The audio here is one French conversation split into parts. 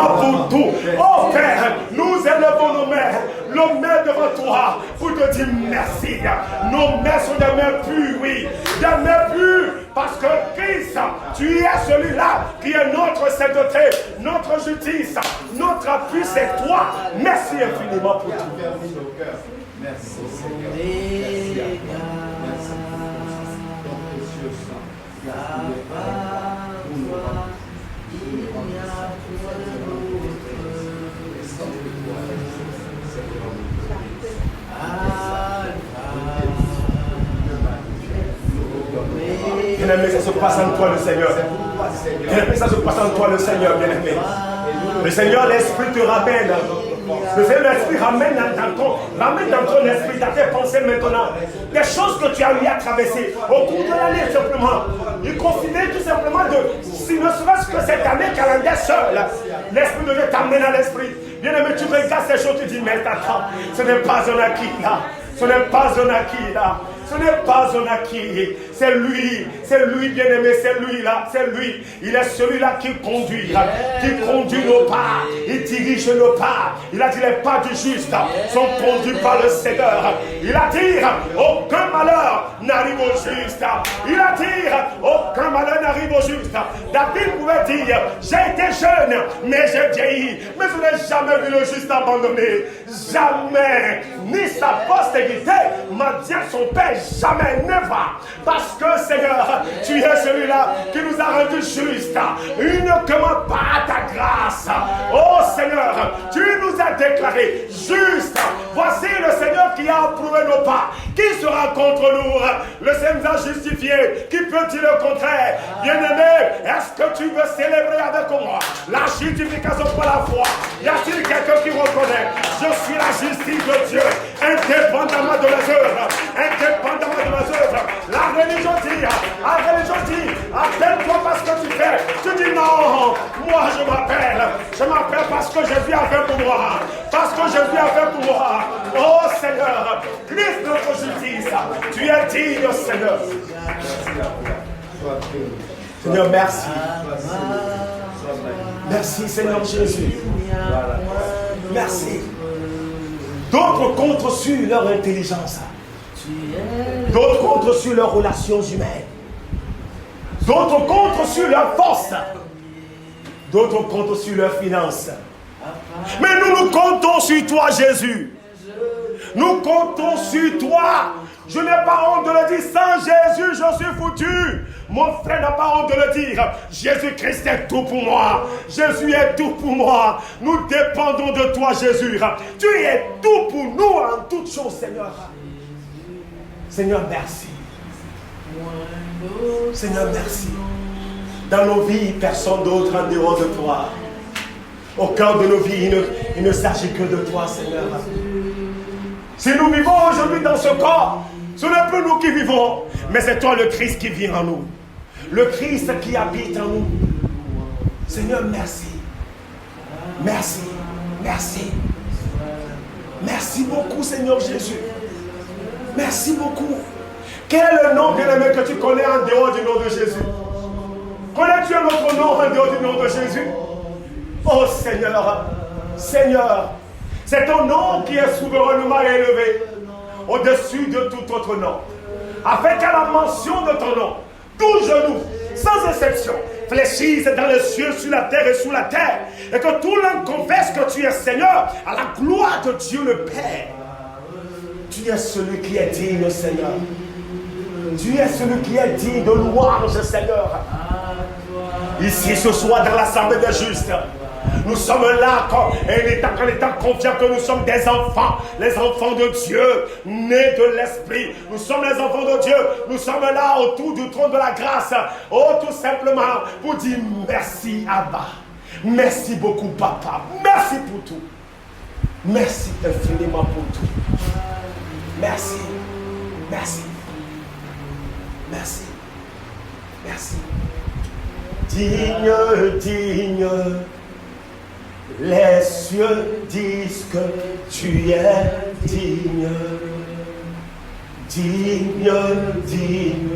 infiniment pour tout. Oh Père, nous élevons nos mains devant toi pour te dire merci. Nos mains sont des mains pures, oui, des mains pures, parce que Christ, tu es celui-là qui est notre sainteté, notre justice, notre appui, c'est toi. Merci infiniment pour tout. Merci Seigneur. Bien-aimé, ça se passe en toi le Seigneur. Bien-aimé, ça se passe en toi le Seigneur, bien-aimé. Le Seigneur, l'Esprit te ramène. Le Seigneur, l'Esprit ramène dans ton esprit, dans tes pensées maintenant, des choses que tu as eu à traverser au cours de l'année simplement. Il considère tout simplement si ne serait-ce que cette année calendaire seule, l'Esprit de Dieu t'amène à l'Esprit. Bien-aimé, tu regardes ces choses, tu dis, mais attends, ce n'est pas un acquis là. Ce n'est pas un acquis là. Ce n'est pas un acquis. C'est lui, bien-aimé, c'est lui là, c'est lui. Il est celui-là qui conduit nos pas. Il dirige nos pas. Il a dit les pas du juste sont conduits par le Seigneur. Il a dit aucun malheur n'arrive au juste. Il a dit aucun malheur n'arrive au juste. David pouvait dire j'ai été jeune, mais j'ai vieilli. Mais je n'ai jamais vu le juste abandonné. Jamais. Ni sa postérité m'a dit à son père. Jamais, never. Parce que Seigneur, tu es celui-là qui nous a rendus justes, uniquement par ta grâce. Oh Seigneur, tu nous as déclarés justes. Voici le Seigneur qui a approuvé nos pas. Qui sera contre nous? Le Seigneur nous a justifiés. Qui peut dire le contraire? Bien-aimé, est-ce que tu veux célébrer avec moi la justification par la foi? Y a-t-il quelqu'un qui reconnaît? Je suis la justice de Dieu, indépendamment de mes œuvres, indépendamment de mes œuvres. La religion dit, appelle-toi parce que tu fais. Tu dis non, moi je m'appelle parce que Jésus a fait pour moi. Parce que Jésus a fait pour moi. Oh Seigneur, Christ notre justice, tu es digne Seigneur. Seigneur, merci. Merci Seigneur Jésus. Merci. D'autres comptent sur leur intelligence. D'autres comptent sur leurs relations humaines. D'autres comptent sur leur force. D'autres comptent sur leurs finances. Mais nous comptons sur toi, Jésus. Nous comptons sur toi. Je n'ai pas honte de le dire. Sans Jésus, je suis foutu. Mon frère n'a pas honte de le dire. Jésus-Christ est tout pour moi. Jésus est tout pour moi. Nous dépendons de toi, Jésus. Tu es tout pour nous en toutes choses, Seigneur. Seigneur, merci. Seigneur, merci. Dans nos vies, personne d'autre en dehors de toi. Au cœur de nos vies, il ne s'agit que de toi, Seigneur. Si nous vivons aujourd'hui dans ce corps, ce n'est plus nous qui vivons, mais c'est toi le Christ qui vit en nous. Le Christ qui habite en nous. Seigneur, merci. Merci. Merci. Merci beaucoup, Seigneur Jésus. Merci beaucoup. Quel est le nom, bien-aimé, que tu connais en dehors du nom de Jésus? Connais-tu un autre nom en dehors du nom de Jésus? Oh Seigneur, Seigneur, c'est ton nom qui est souverainement élevé au-dessus de tout autre nom. Afin qu'à la mention de ton nom, tout genou, sans exception, fléchisse dans les cieux, sur la terre et sous la terre, et que tout l'homme confesse que tu es Seigneur, à la gloire de Dieu le Père. Tu es celui qui est digne, Seigneur. Tu es celui qui est digne de louange, Seigneur. Ici, ce soir, dans l'assemblée des justes, nous sommes là en étant confiants que nous sommes des enfants, les enfants de Dieu, nés de l'Esprit. Nous sommes les enfants de Dieu. Nous sommes là autour du trône de la grâce. Oh, tout simplement pour dire merci, Abba. Merci beaucoup, Papa. Merci pour tout. Merci infiniment pour tout. Merci. Merci. Merci. Merci. Digne, digne. Les cieux disent que tu es digne. Digne, digne.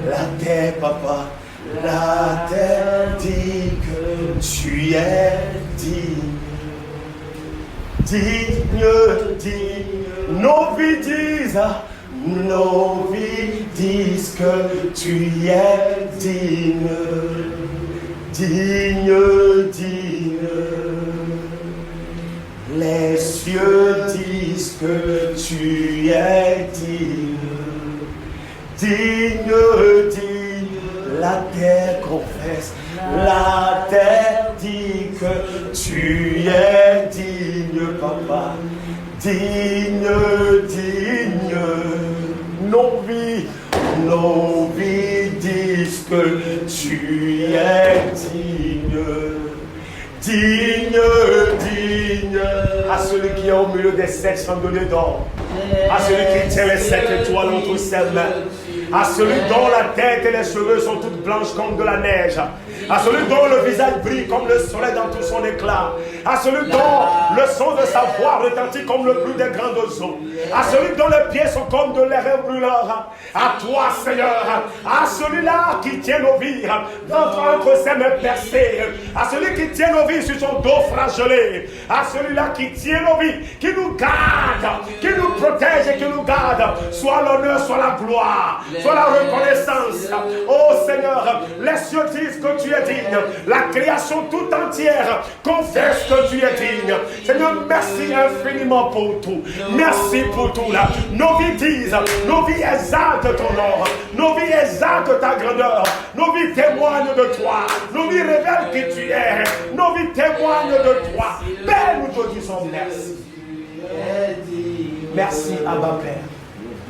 La terre, papa. La terre dit que tu es digne. nos vies disent que tu es digne, digne, digne. Les cieux disent que tu es digne, digne, digne. La terre confesse, la terre dit que tu es digne, papa. Digne, digne, nos vies disent que tu es digne, digne, digne. À celui qui est au milieu des 7 chandeliers d'or, à celui qui tient les 7 étoiles entre ses mains, à celui dont la tête et les cheveux sont toutes blanches comme de la neige, à celui dont le visage brille comme le soleil dans tout son éclat, à celui dont le son de sa voix retentit comme le bruit des grandes eaux, à celui dont les pieds sont comme de l'air brûlant, à toi Seigneur, à celui-là qui tient nos vies entre ses mains percées, à celui qui tient nos vies sur son dos flagellé, à celui-là qui tient nos vies, qui nous garde, qui nous protège et qui nous garde, soit l'honneur, soit la gloire, soit la reconnaissance. Oh Seigneur, les cieux disent que tu es digne, la création tout entière confesse que tu es digne. Seigneur, merci infiniment pour tout, merci pour tout là. Nos vies disent, nos vies exaltent ton nom, nos vies exaltent ta grandeur, nos vies témoignent de toi, nos vies révèlent qui tu es, nos vies témoignent de toi. Père, nous te disons merci. Merci Abba Père.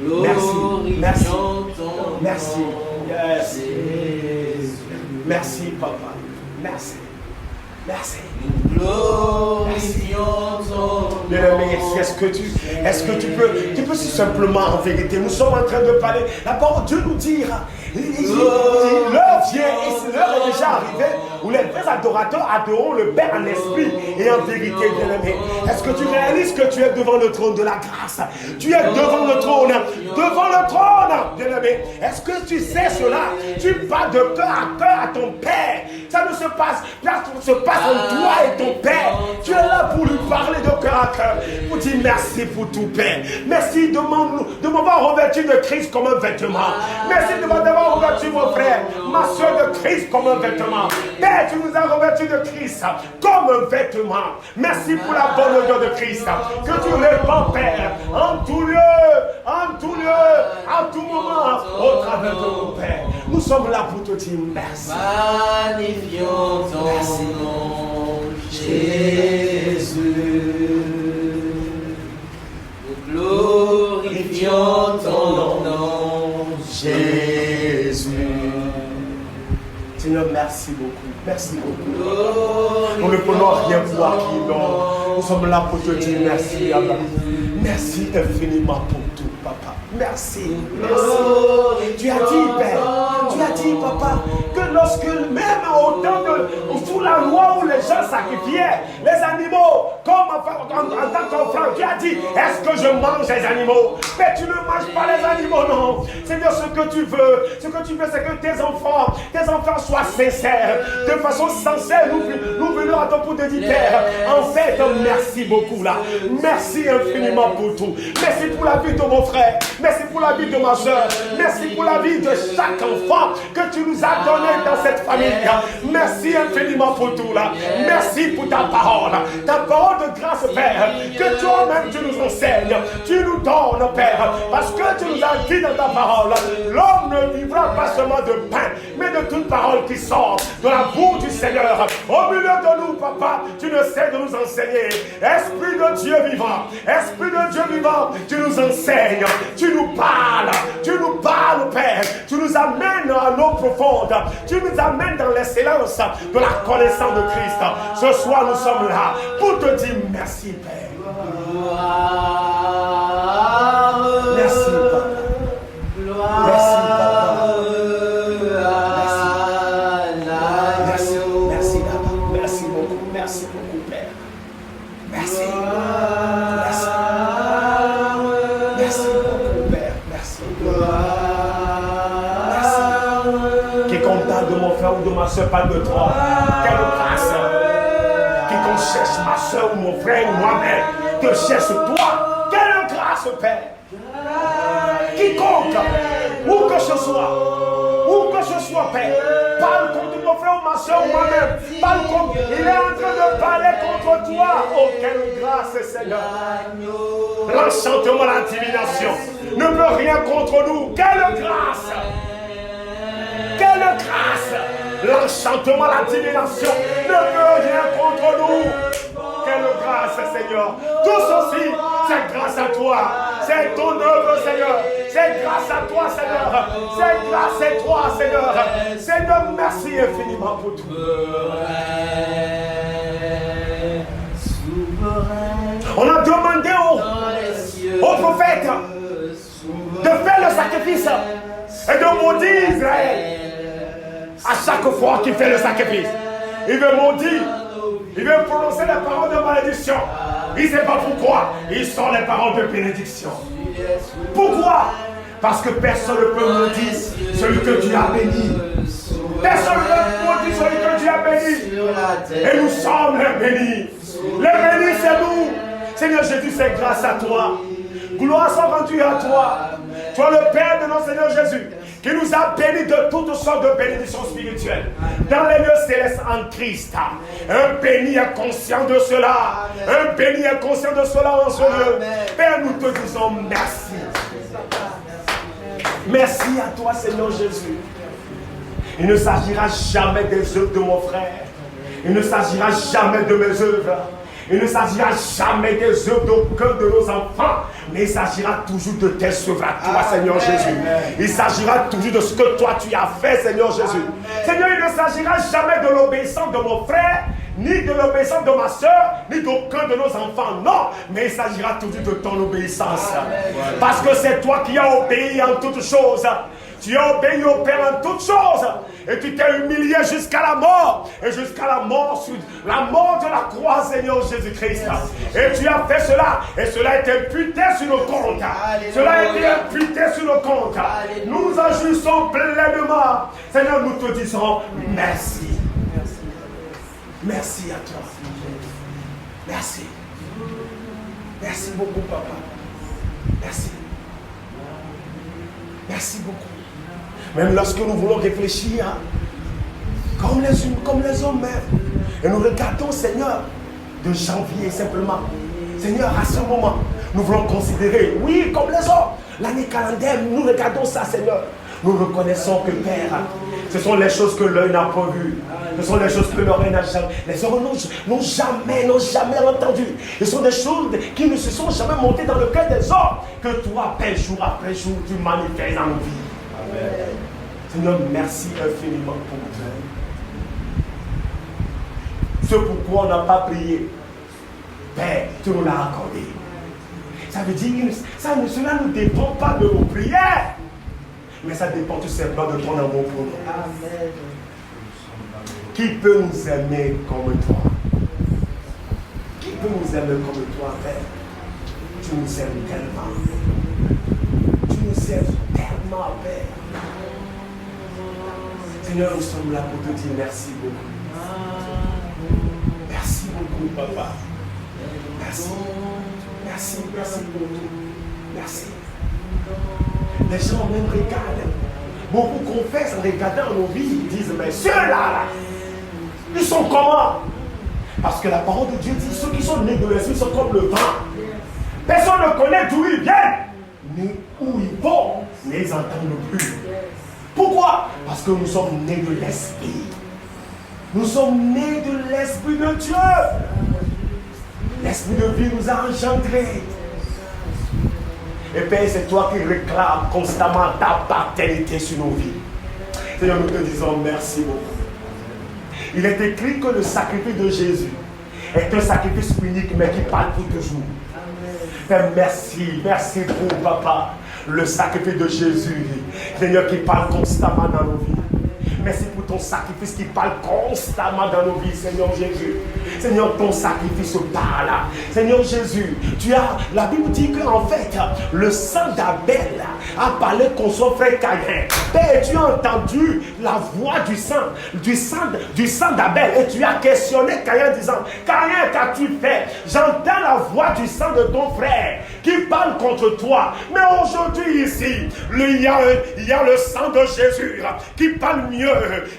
Merci, merci, merci. Yes. Merci papa, merci, merci. Bien-aimé, est-ce que tu peux si simplement en vérité, nous sommes en train de parler, la parole de Dieu nous dit, l'heure vient et l'heure est déjà arrivée où les vrais adorateurs adoreront le Père en esprit et en vérité, bien-aimé. Est-ce que tu réalises que tu es devant le trône de la grâce? Tu es devant le trône, bien-aimé. Est-ce que tu sais cela? Tu parles de cœur à ton Père. Ça ne se passe, là, ça se passe entre toi et ton Père. Tu es là pour lui parler de cœur à cœur, pour dire merci pour tout, Père. Merci de m'avoir revêtu de Christ comme un vêtement. Merci de m'avoir revêtu, mon frère, ma soeur, de Christ comme un vêtement. Père, tu nous as revêtu de Christ comme un vêtement. Merci pour la bonne odeur de Christ que tu répands, Père, en tout lieu, à tout moment, au travers de mon Père. Nous sommes là pour te dire merci. Magnifions ton nom, Jésus. Nous glorifions ton nom, Jésus. Seigneur, merci beaucoup. Merci beaucoup. Nous ne prenons rien pour acquis, non. Nous sommes là pour te dire merci, Allah. Merci infiniment pour tout, papa. Merci, merci. Tu as dit, Père, tu as dit, papa, que lorsque même au temps sous la loi où les gens sacrifiaient les animaux, comme en tant qu'enfant, tu as dit, est-ce que je mange les animaux? Mais tu ne manges pas les animaux, non. Seigneur, ce que tu veux, c'est que tes enfants soient sincères. De façon sincère, nous venons à ton bout de dire, Père, en fait, merci beaucoup là. Merci infiniment pour tout. Merci pour la vie de mon frère. Merci pour la vie de ma soeur. Merci pour la vie de chaque enfant que tu nous as donné dans cette famille. Merci infiniment pour tout là. Merci pour ta parole de grâce, Père, que toi-même tu nous enseignes, tu nous donnes, Père, parce que tu nous as dit dans ta parole, l'homme ne vivra pas seulement de pain, mais de toute parole qui sort de la bouche du Seigneur. Au milieu de nous, papa, tu ne sais de nous enseigner. Esprit de Dieu vivant, tu nous enseignes, tu nous parles, Père, tu nous amènes à l'eau profonde, tu nous amènes dans l'excellence de la connaissance de Christ. Ce soir, nous sommes là pour te dire merci, Père. Merci, Papa. Merci, Papa. Merci, Papa. Merci beaucoup, Père. Merci beaucoup, Père. Merci. Quiconque parle de mon frère ou de ma soeur parle de toi, qu'elle passe. Quiconque cherche ma soeur ou mon frère ou moi-même, te cherche toi. Quelle grâce, Père. Quiconque, où que ce soit, Père, parle contre mon frère ou ma soeur ou moi-même, parle contre, il est en train de parler contre toi. Oh, quelle grâce, Seigneur. L'enchantement, la divination ne peut rien contre nous. Quelle grâce. Quelle grâce. L'enchantement, la divination ne peut rien contre nous. Quelle grâce, Seigneur. Tout ceci, c'est grâce à toi. C'est ton œuvre, Seigneur. C'est grâce à toi, Seigneur. C'est grâce à toi, Seigneur. Seigneur, merci infiniment pour tout. On a demandé au prophète de faire le sacrifice et de maudire Israël. À chaque fois qu'il fait le sacrifice, il veut maudire. Il veut prononcer les paroles de malédiction. Il ne sait pas pourquoi. Ils sont les paroles de bénédiction. Pourquoi? Parce que personne ne peut maudire celui que tu as béni. Personne ne peut maudire celui que tu as béni. Et nous sommes les bénis. Les bénis, c'est nous. Seigneur Jésus, c'est grâce à toi. Gloire soit rendue à toi. Toi, le Père de notre Seigneur Jésus, qui nous a bénis de toutes sortes de bénédictions spirituelles dans les lieux célestes en Christ. Un béni est conscient de cela. Un béni est conscient de cela en ce lieu. Père, nous te disons merci. Merci à toi, Seigneur Jésus. Il ne s'agira jamais des œuvres de mon frère. Il ne s'agira jamais de mes œuvres. Il ne s'agira jamais des œuvres d'aucun de nos enfants, mais il s'agira toujours de tes œuvres à toi, Seigneur Jésus. Il s'agira toujours de ce que toi tu as fait, Seigneur Jésus. Seigneur, il ne s'agira jamais de l'obéissance de mon frère, ni de l'obéissance de ma soeur, ni d'aucun de nos enfants. Non, mais il s'agira toujours de ton obéissance. Parce que c'est toi qui as obéi en toutes choses. Tu as obéi au Père en toutes choses. Et tu t'es humilié jusqu'à la mort. Et jusqu'à la mort de la croix, Seigneur Jésus-Christ. Et tu as fait cela. Et cela a été imputé sur nos comptes. Cela a été imputé sur nos comptes. Nous nous en jouissons pleinement. Seigneur, nous te disons merci. Merci à toi. Merci. Merci beaucoup, papa. Merci. Merci beaucoup. Même lorsque nous voulons réfléchir comme les hommes même, et nous regardons, Seigneur, de janvier simplement. Seigneur, à ce moment, nous voulons considérer, oui, comme les hommes, l'année calendaire, nous regardons ça, Seigneur. Nous reconnaissons que, Père, ce sont les choses que l'œil n'a pas vues. Ce sont les choses que l'oreille n'a jamais. Les oreilles n'ont jamais entendu. Ce sont des choses qui ne se sont jamais montées dans le cœur des hommes. Que toi, Père, jour après jour, tu manifestes dans nos vies. Amen. Seigneur, merci infiniment pour toi. Ce pourquoi on n'a pas prié, Père, tu nous l'as accordé. Ça veut dire que cela ne dépend pas de nos prières, mais ça dépend tout simplement de ton amour pour nous. Amen. Qui peut nous aimer comme toi? Qui peut nous aimer comme toi, Père? Tu nous aimes tellement. Tu nous aimes tellement, Père. Seigneur, nous sommes là pour te dire merci beaucoup. Merci beaucoup, papa. Merci. Merci pour tout. Merci. Les gens même regardent. Beaucoup confessent en regardant nos vies. Ils disent, mais ceux-là, ils sont comment? Parce que la parole de Dieu dit, ceux qui sont nés de l'esprit sont comme le vent. Personne ne connaît d'où ils viennent, ni où ils vont, mais ils n'entendent plus. Pourquoi? Parce que nous sommes nés de l'esprit. Nous sommes nés de l'esprit de Dieu. L'esprit de vie nous a engendrés. Et Père, c'est toi qui réclames constamment ta paternité sur nos vies. Seigneur, nous te disons merci beaucoup. Il est écrit que le sacrifice de Jésus est un sacrifice unique, mais qui parle pour toujours. Père, merci pour papa, le sacrifice de Jésus, Seigneur, qui parle constamment dans nos vies. Merci pour ton sacrifice qui parle constamment dans nos vies, Seigneur Jésus. Seigneur, ton sacrifice parle. Seigneur Jésus, la Bible dit qu'en fait, le sang d'Abel a parlé contre son frère Caïn. Père, tu as entendu la voix du sang d'Abel et tu as questionné Caïn en disant, Caïn, qu'as-tu fait? J'entends la voix du sang de ton frère qui parle contre toi. Mais aujourd'hui ici, il y a le sang de Jésus qui parle mieux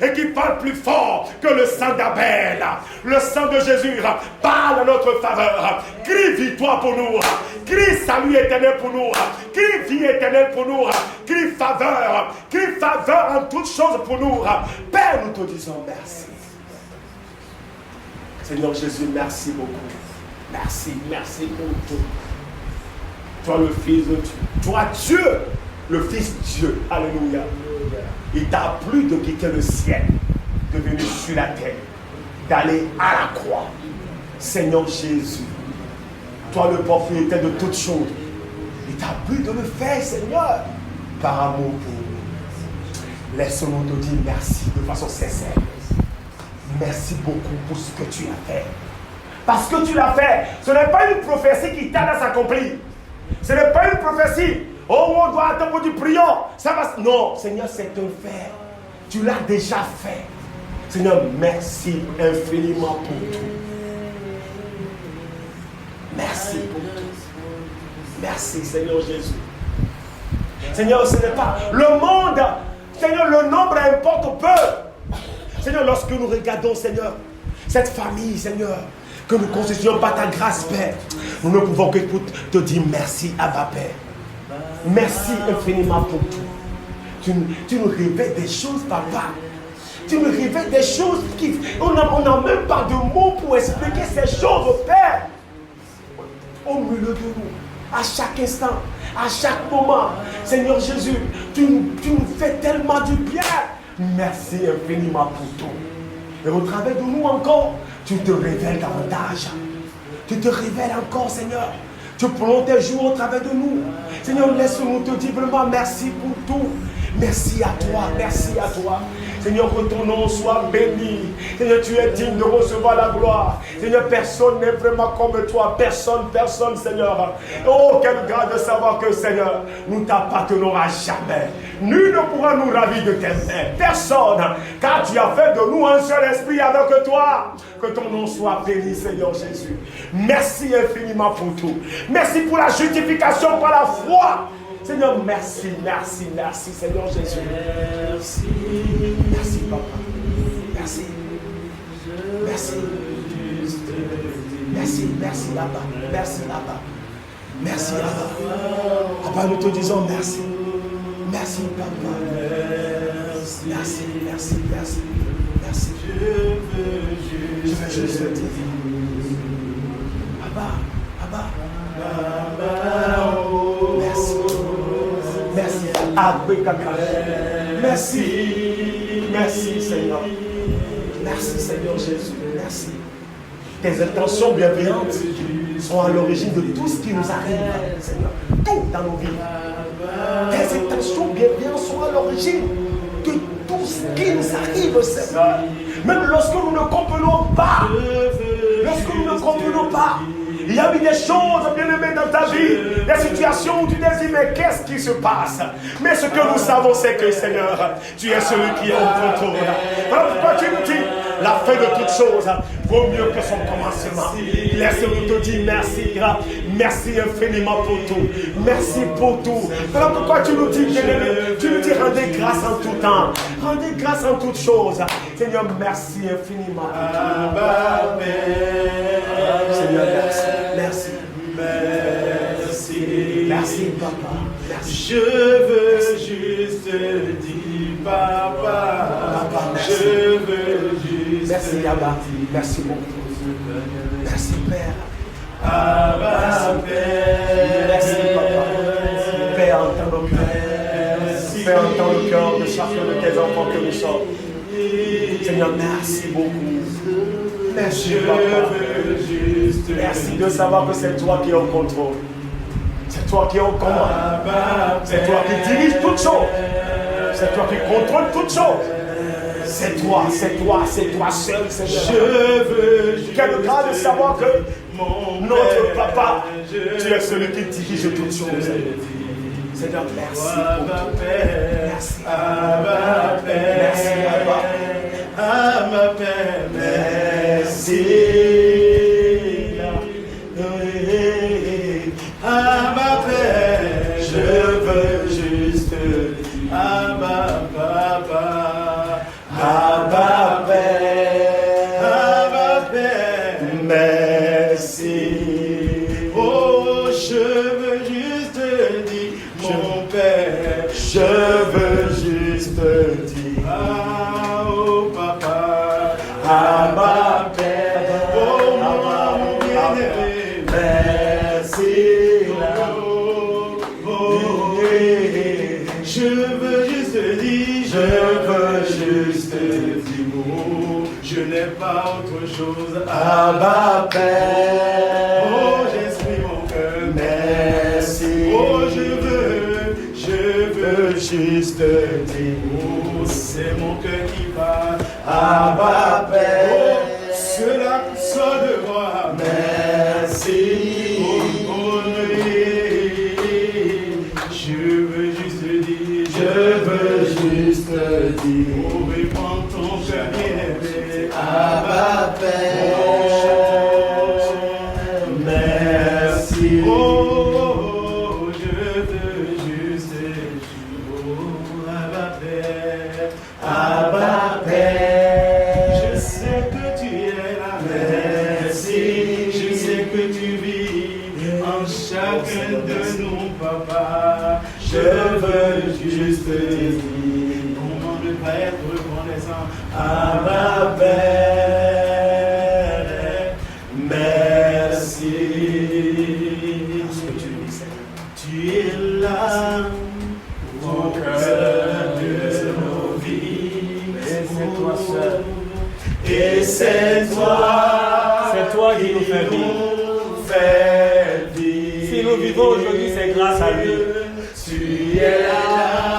et qui parle plus fort que le sang d'Abel. Le sang de Jésus parle à notre faveur. Crie victoire pour nous. Crie salut éternel pour nous. Crie vie éternelle pour nous. Crie faveur. Crie faveur en toutes choses pour nous. Père, nous te disons merci. Seigneur Jésus, merci beaucoup. Merci pour tout. Toi le Fils de Dieu. Toi Dieu, le Fils de Dieu. Alléluia. Il t'a plu de quitter le ciel, de venir sur la terre, d'aller à la croix. Seigneur Jésus, toi le propriétaire de toutes choses, il t'a plu de le faire, Seigneur, par amour pour nous. Laisse-nous te dire merci de façon sincère. Merci beaucoup pour ce que tu as fait. Parce que tu l'as fait. Ce n'est pas une prophétie qui tarde à s'accomplir. Ce n'est pas une prophétie. Oh, on doit attendre du priant. Ça va. Non, Seigneur, c'est un fait. Tu l'as déjà fait. Seigneur, merci infiniment pour tout. Merci pour tout. Merci, Seigneur Jésus. Seigneur, ce n'est pas le monde. Seigneur, le nombre importe peu. Seigneur, lorsque nous regardons, Seigneur, cette famille, Seigneur, que nous constituons par ta grâce, Père, nous ne pouvons que te dire merci, Abba, Père. Merci infiniment pour tout. Tu nous révèles des choses, Papa. Tu nous révèles des choses qui... On n'a même pas de mots pour expliquer ces choses, Père. Au milieu de nous, à chaque instant, à chaque moment, Seigneur Jésus, tu nous fais tellement du bien. Merci infiniment pour tout. Et au travers de nous encore, tu te révèles davantage. Tu te révèles encore, Seigneur. Tu prends tes jours au travers de nous. Seigneur, laisse-nous te dire vraiment merci pour tout. Merci à toi, merci à toi. Seigneur, que ton nom soit béni. Seigneur, tu es digne de recevoir la gloire. Seigneur, personne n'est vraiment comme toi. Personne, Seigneur. Oh, quelle grâce de savoir que, Seigneur, nous t'appartenons à jamais. Nul ne pourra nous ravir de tes mains. Personne. Car tu as fait de nous un seul esprit avec toi. Que ton nom soit béni, Seigneur Jésus. Merci infiniment pour tout. Merci pour la justification par la foi. Seigneur, merci, Seigneur Jésus. Merci, Papa. Merci, Abba. Merci, Abba. Papa, nous te disons merci. Merci, Papa. Merci. Je veux juste te dire. Abba. Merci, Seigneur. Merci, Seigneur Jésus. Merci. Tes intentions bienveillantes sont à l'origine de tout ce qui nous arrive, Seigneur. Tout dans nos vies. Tes intentions bienveillantes sont à l'origine de tout ce qui nous arrive, Seigneur. Même lorsque nous ne comprenons pas. Il y a eu des choses, bien-aimées, dans ta vie, des situations où tu te dis, mais qu'est-ce qui se passe? Mais ce que nous savons, c'est que, Seigneur, tu es celui qui est au contrôle. Voilà pourquoi tu nous dis, la fin de toutes choses vaut mieux que son commencement. Laisse-nous te dire merci. Merci infiniment pour tout. Merci pour tout. Voilà pourquoi tu nous dis, bien-aimé, tu nous dis, rendez grâce en tout temps. Rendez grâce en toutes choses. Seigneur, merci infiniment pour tout. Seigneur, merci. Merci, Papa. Merci. Je veux juste dire, Papa. Merci. Je veux juste merci, Abba. Merci beaucoup. Merci, Père. Abba, Père. Merci, Papa. Père, entends nos cœurs. Père, entends le cœur de chacun de tes enfants que nous sommes. Seigneur, merci beaucoup. Merci, Papa. Merci de savoir que c'est toi qui es au contrôle. C'est toi qui es au commande. C'est toi qui dirige toutes choses. C'est toi qui contrôle toutes choses. C'est toi seul, Seigneur. Je veux. Quelle grâce de savoir que notre Papa, tu es celui qui dirige toutes choses. Seigneur, merci pour tout. Merci. Merci, Abba. Merci. merci. Oh, je veux juste te dire, mon Père. Je veux juste te dire. Ah, oh, Papa. Abba Père. Oh, mon bien-aimé. Merci. Je veux juste te dire, Je veux juste te dire. oh, je n'ai pas autre chose Abba Père. Oh, j'exprime mon cœur. Merci. Oh, je veux juste te dire. Oh, c'est mon cœur qui bat. Abba Oh, Père. cela sort de moi. Merci. Oh, je veux juste te dire. Je veux juste te dire. Oh, répands ton cœur bien-aimé. Abba Père. Merci. Oh, je veux juste te dire. Oh, Abba Père. Abba Père. Je sais que tu es là. Merci. Je sais que tu vis en chacun de nous, papa. Je veux juste te dire. Comment ne pas être reconnaissant? Abba Père. Merci. Parce que tu es, Seigneur. Tu es là au cœur de nos vies. Et c'est toi seul. Et c'est toi qui nous fait vivre. fait vivre. Si nous vivons aujourd'hui, c'est grâce à lui. Tu es là.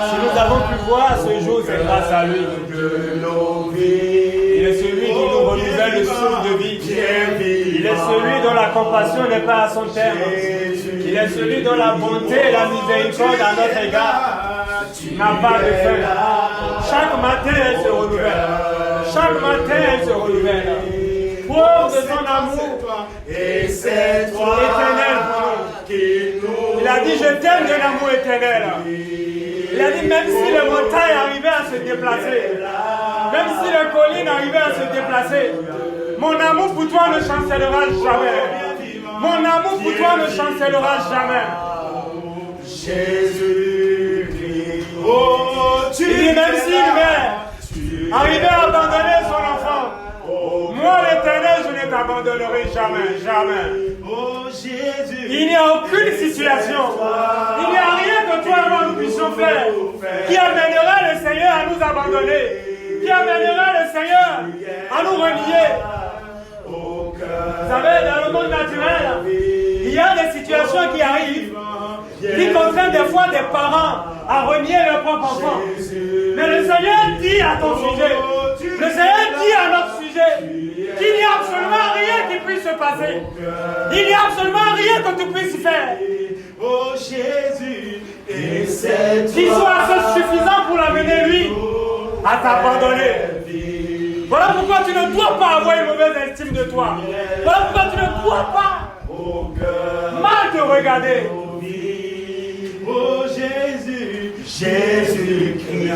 Si nous avons pu voir ce jour, c'est grâce à lui. De nos vies. Il est celui qui nous renouvelle le souffle de vie. Il est celui dont la compassion n'est pas à son terme. Il est celui dont la bonté et la miséricorde à notre égard n'a pas de fin. Chaque matin, elle se renouvelle. Chaque matin, elle se renouvelle. Preuve de son amour Et c'est toi éternel pour nous. qui nous. Il a dit, je t'aime d'un amour éternel. Il a dit, même si les montagnes arrivaient à se déplacer, même si les collines arrivaient à se déplacer, mon amour pour toi ne chancellera jamais. Mon amour pour toi ne chancellera jamais. Jésus-Christ. Oh, tu Il dit, même si une mère arrivait à abandonner son enfant, moi l'éternel, je ne t'abandonnerai jamais, jamais. Oh, Jésus. Il n'y a aucune situation, il n'y a rien que toi et moi nous puissions faire qui amènera le Seigneur à nous abandonner, qui amènera le Seigneur à nous renier. Vous savez, dans le monde naturel, il y a des situations qui arrivent qui contraignent des fois des parents à renier leur propre enfant. Mais le Seigneur dit à ton sujet, le Seigneur dit à notre sujet qu'il n'y a absolument rien qui puisse se passer. Il n'y a absolument rien que tu puisses faire Oh, Jésus. Et c'est qui soit assez suffisant pour l'amener lui à t'abandonner. Voilà pourquoi tu ne dois pas avoir une mauvaise estime de toi. Voilà pourquoi tu ne dois pas mal te regarder. Oh, Jésus. Jésus-Christ.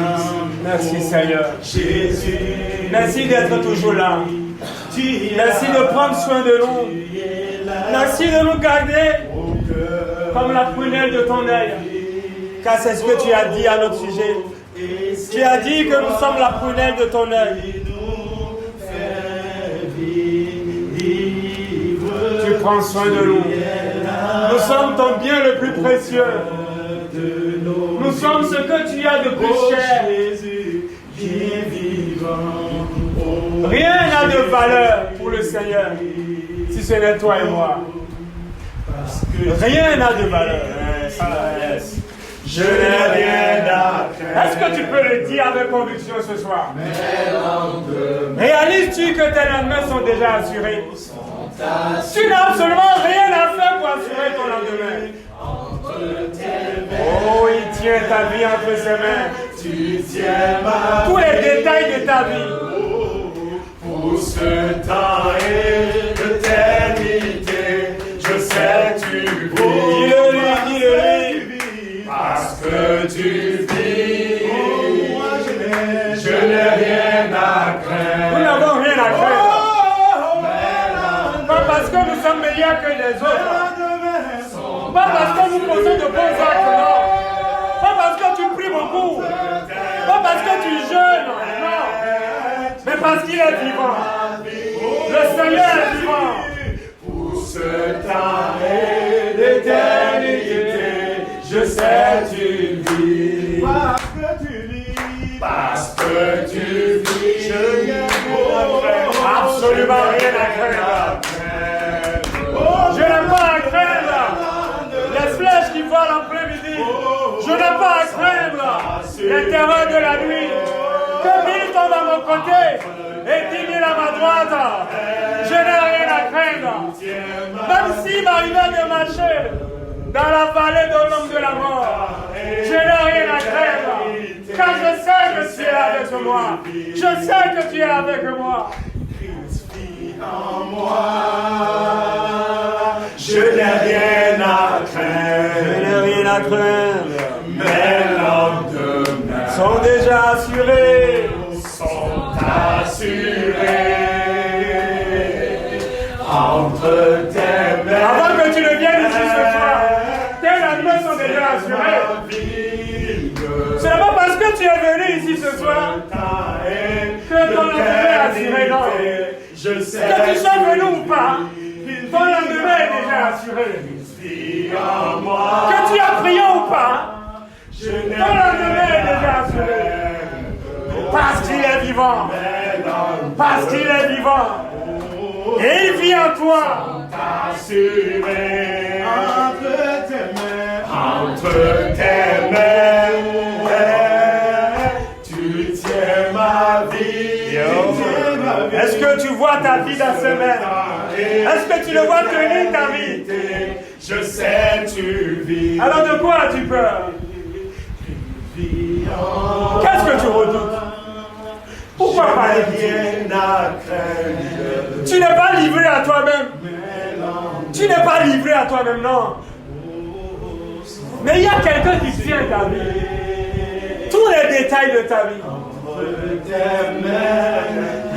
Merci Seigneur. Jésus. Merci d'être toujours là. Merci de prendre soin de nous. Merci de nous garder comme la prunelle de ton œil. Car c'est ce que tu as dit à notre sujet. Tu as dit que nous sommes la prunelle de ton œil. Tu prends soin de nous. Nous sommes ton bien le plus précieux. Nous sommes ce que tu as de plus cher. Rien n'a de valeur pour le Seigneur si ce n'est toi et moi. Rien n'a de valeur. Je n'ai rien à craindre. Est-ce que tu peux le dire avec conviction ce soir? Réalises-tu que tes lendemains sont déjà assurés? Tu n'as absolument rien à faire pour assurer ton lendemain. Oh, il tient ta vie entre ses mains. Tu tiens ma Tous les détails de ta vie. pour ce temps et l'éternité. Je sais tu vis. Dis-le-lui, dis-le-lui. Parce que tu vis. Je n'ai rien à Nous craindre. n'avons rien à craindre. Pas parce que nous sommes meilleurs que les autres. Pas parce que nous posons de bons actes, non. Pas parce que tu pries beaucoup. Pas parce que tu jeûnes, non. Mais parce qu'il est vivant. Le Seigneur est vivant. Pour ce temps et l'éternité, je sais tu vis. Parce que tu vis, je n'ai absolument rien à craindre. Je n'ai pas à craindre les flèches qui volent en plein midi. Je n'ai pas à craindre les terreurs de la nuit. Que 1000 tombent à mon côté et 10 000 à ma droite. Je n'ai rien à craindre. Même s'il m'arrivait de marcher dans la vallée de l'ombre de la mort, je n'ai rien à craindre. Car je sais que tu es avec moi. Je sais que tu es avec moi. en moi. Je n'ai rien à craindre. Je n'ai rien à craindre. Mes lendemains sont déjà assurés. Sont assurés entre tes mains. Avant que tu ne viennes ici ce soir, tes lendemains sont déjà assurés. Ce n'est pas parce que tu es venu ici ce soir que ton lendemain est assuré, non. Je sais que tu sois venu ou pas, ton lendemain est déjà assuré. Que tu as prié ou pas, ton lendemain est déjà assuré. Parce qu'il est vivant. Parce qu'il est vivant. Et il vit en toi. Assuré entre tes mains, tu tiens ma vie. Est-ce que tu vois ta vie dans ses mains? Est-ce que tu le vois tenir ta vie? Je sais tu vis. Alors de quoi as-tu peur? Qu'est-ce que tu redoutes? Pourquoi pas? Tu n'es pas livré à toi-même. Tu n'es pas livré à toi-même, non. Mais il y a quelqu'un qui tient ta vie. Tous les détails de ta vie.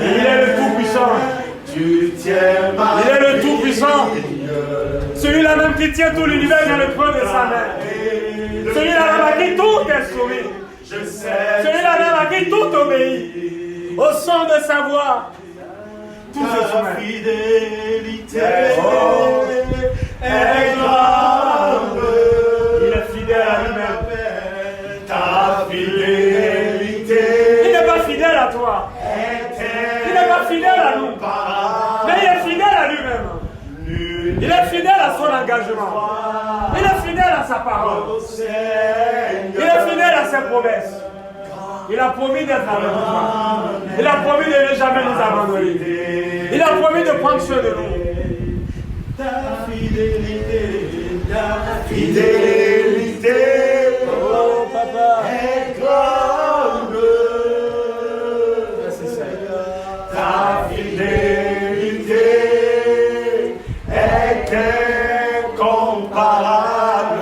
Il est le Tout-Puissant. Il est le Tout-Puissant. Celui-là même qui tient tout l'univers dans le creux de sa main. Celui-là même à qui tout est soumis. Celui-là même à qui tout obéit. Au son de sa voix, tout se soumet. Ta fidélité est grande. Il est fidèle à lui-même. Ta fidélité. Il n'est pas fidèle à toi. Il n'est pas fidèle à nous. Mais il est fidèle à lui-même. Il est fidèle à son engagement. Il est fidèle à sa parole. Il est fidèle à ses promesses. Il a promis d'être avec nous. Il a promis de ne jamais nous abandonner. Il a promis de prendre soin de nous. Ta fidélité, Oh papa, est grande. merci Seigneur. Ta fidélité est incomparable.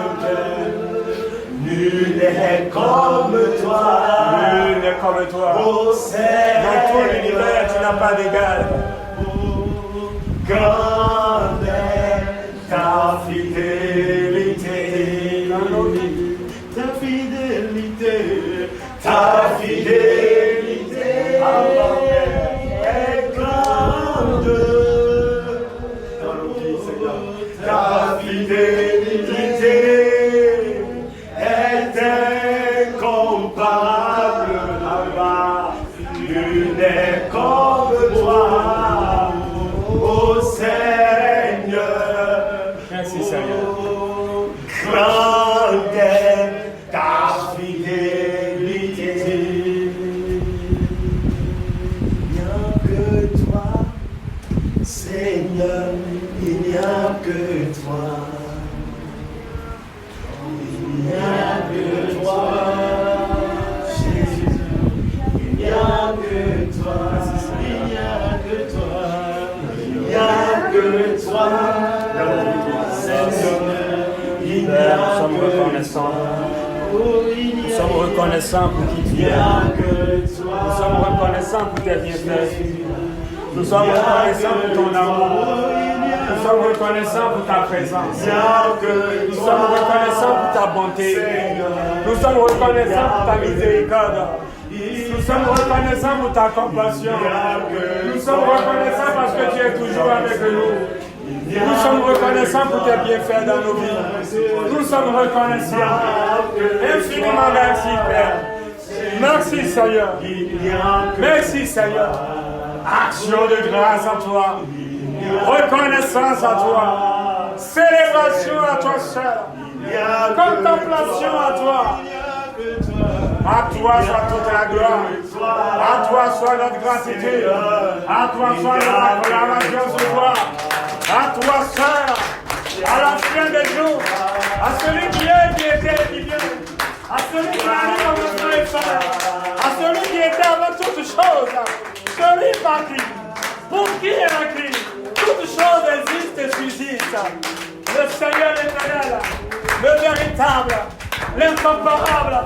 Nul n'est comme toi. Nul n'est comme toi. Ô Seigneur, Dans tout l'univers, tu n'as pas d'égal. grande est ta fidélité. Ta fidélité, ta fidélité est grande. Dans nos vies, Seigneur. Ta fidélité est incomparable. Nul n'est comme toi, ô Seigneur. Merci Seigneur. Grande est ta fidélité. Bien que toi, Seigneur, il n'y a que toi. Il n'y a que toi, Jésus. Il n'y a que toi, il n'y a que toi. Il n'y a que toi, Seigneur. Père, nous sommes reconnaissants. Nous sommes reconnaissants pour qui tu es. Nous sommes reconnaissants pour tes bienfaits. Nous sommes reconnaissants pour ton amour. Nous Nous sommes reconnaissants pour ta présence. Nous sommes reconnaissants pour ta bonté. Nous sommes reconnaissants pour ta miséricorde. Nous sommes reconnaissants pour ta compassion. Nous sommes reconnaissants parce que tu es toujours avec nous. Nous sommes reconnaissants pour tes bienfaits dans nos vies. Nous sommes reconnaissants. Infiniment merci, Père. Merci, Seigneur. Merci, Seigneur. Action de grâce à toi. Reconnaissance à toi. Célébration à toi seul. Contemplation à toi. À toi soit toute la gloire. À toi soit notre gratitude. À toi soit notre acclamation ce soir. À toi seul. À la fin des jours. À celui qui est, qui était et qui vient. À celui qui arrive en notre et frère. À celui qui était avant toutes choses. Celui par qui, pour qui il a écrit, toutes choses existent et subsistent. Le Seigneur l'éternel, le véritable, l'incomparable,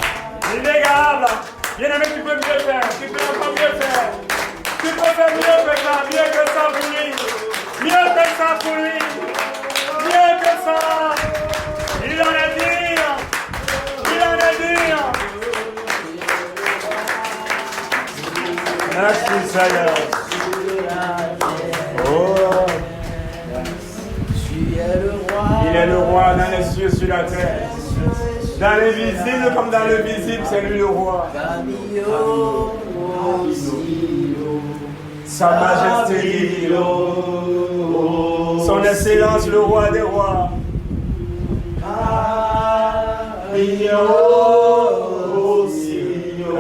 l'inégalable. Bien-aimé, tu peux mieux faire, tu peux encore mieux faire. Tu peux faire mieux que ça pour lui. Mieux que ça pour lui. Mieux que ça. Il en est digne. Il en est digne. Merci Seigneur. Oh. Il est le roi dans les cieux, sur la terre. Dans les visibles comme dans le visible, c'est lui le roi. Sa majesté divine. Son excellence, le roi des rois.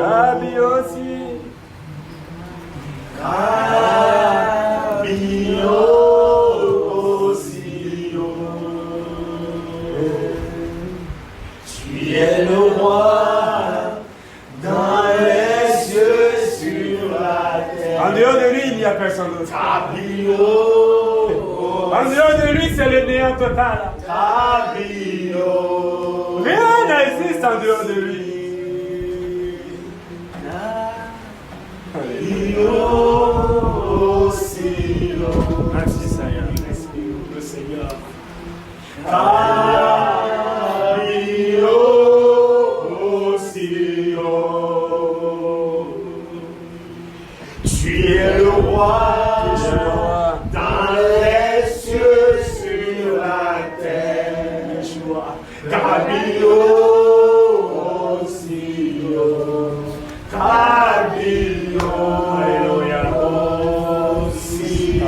Abiosi. Tu es le roi dans les cieux, sur la terre. En dehors de lui, il n'y a personne d'autre. En dehors de lui, c'est le néant total. Rien n'existe en dehors de lui. Merci Seigneur. Le Seigneur. Tu es le roi dans les cieux, sur la terre.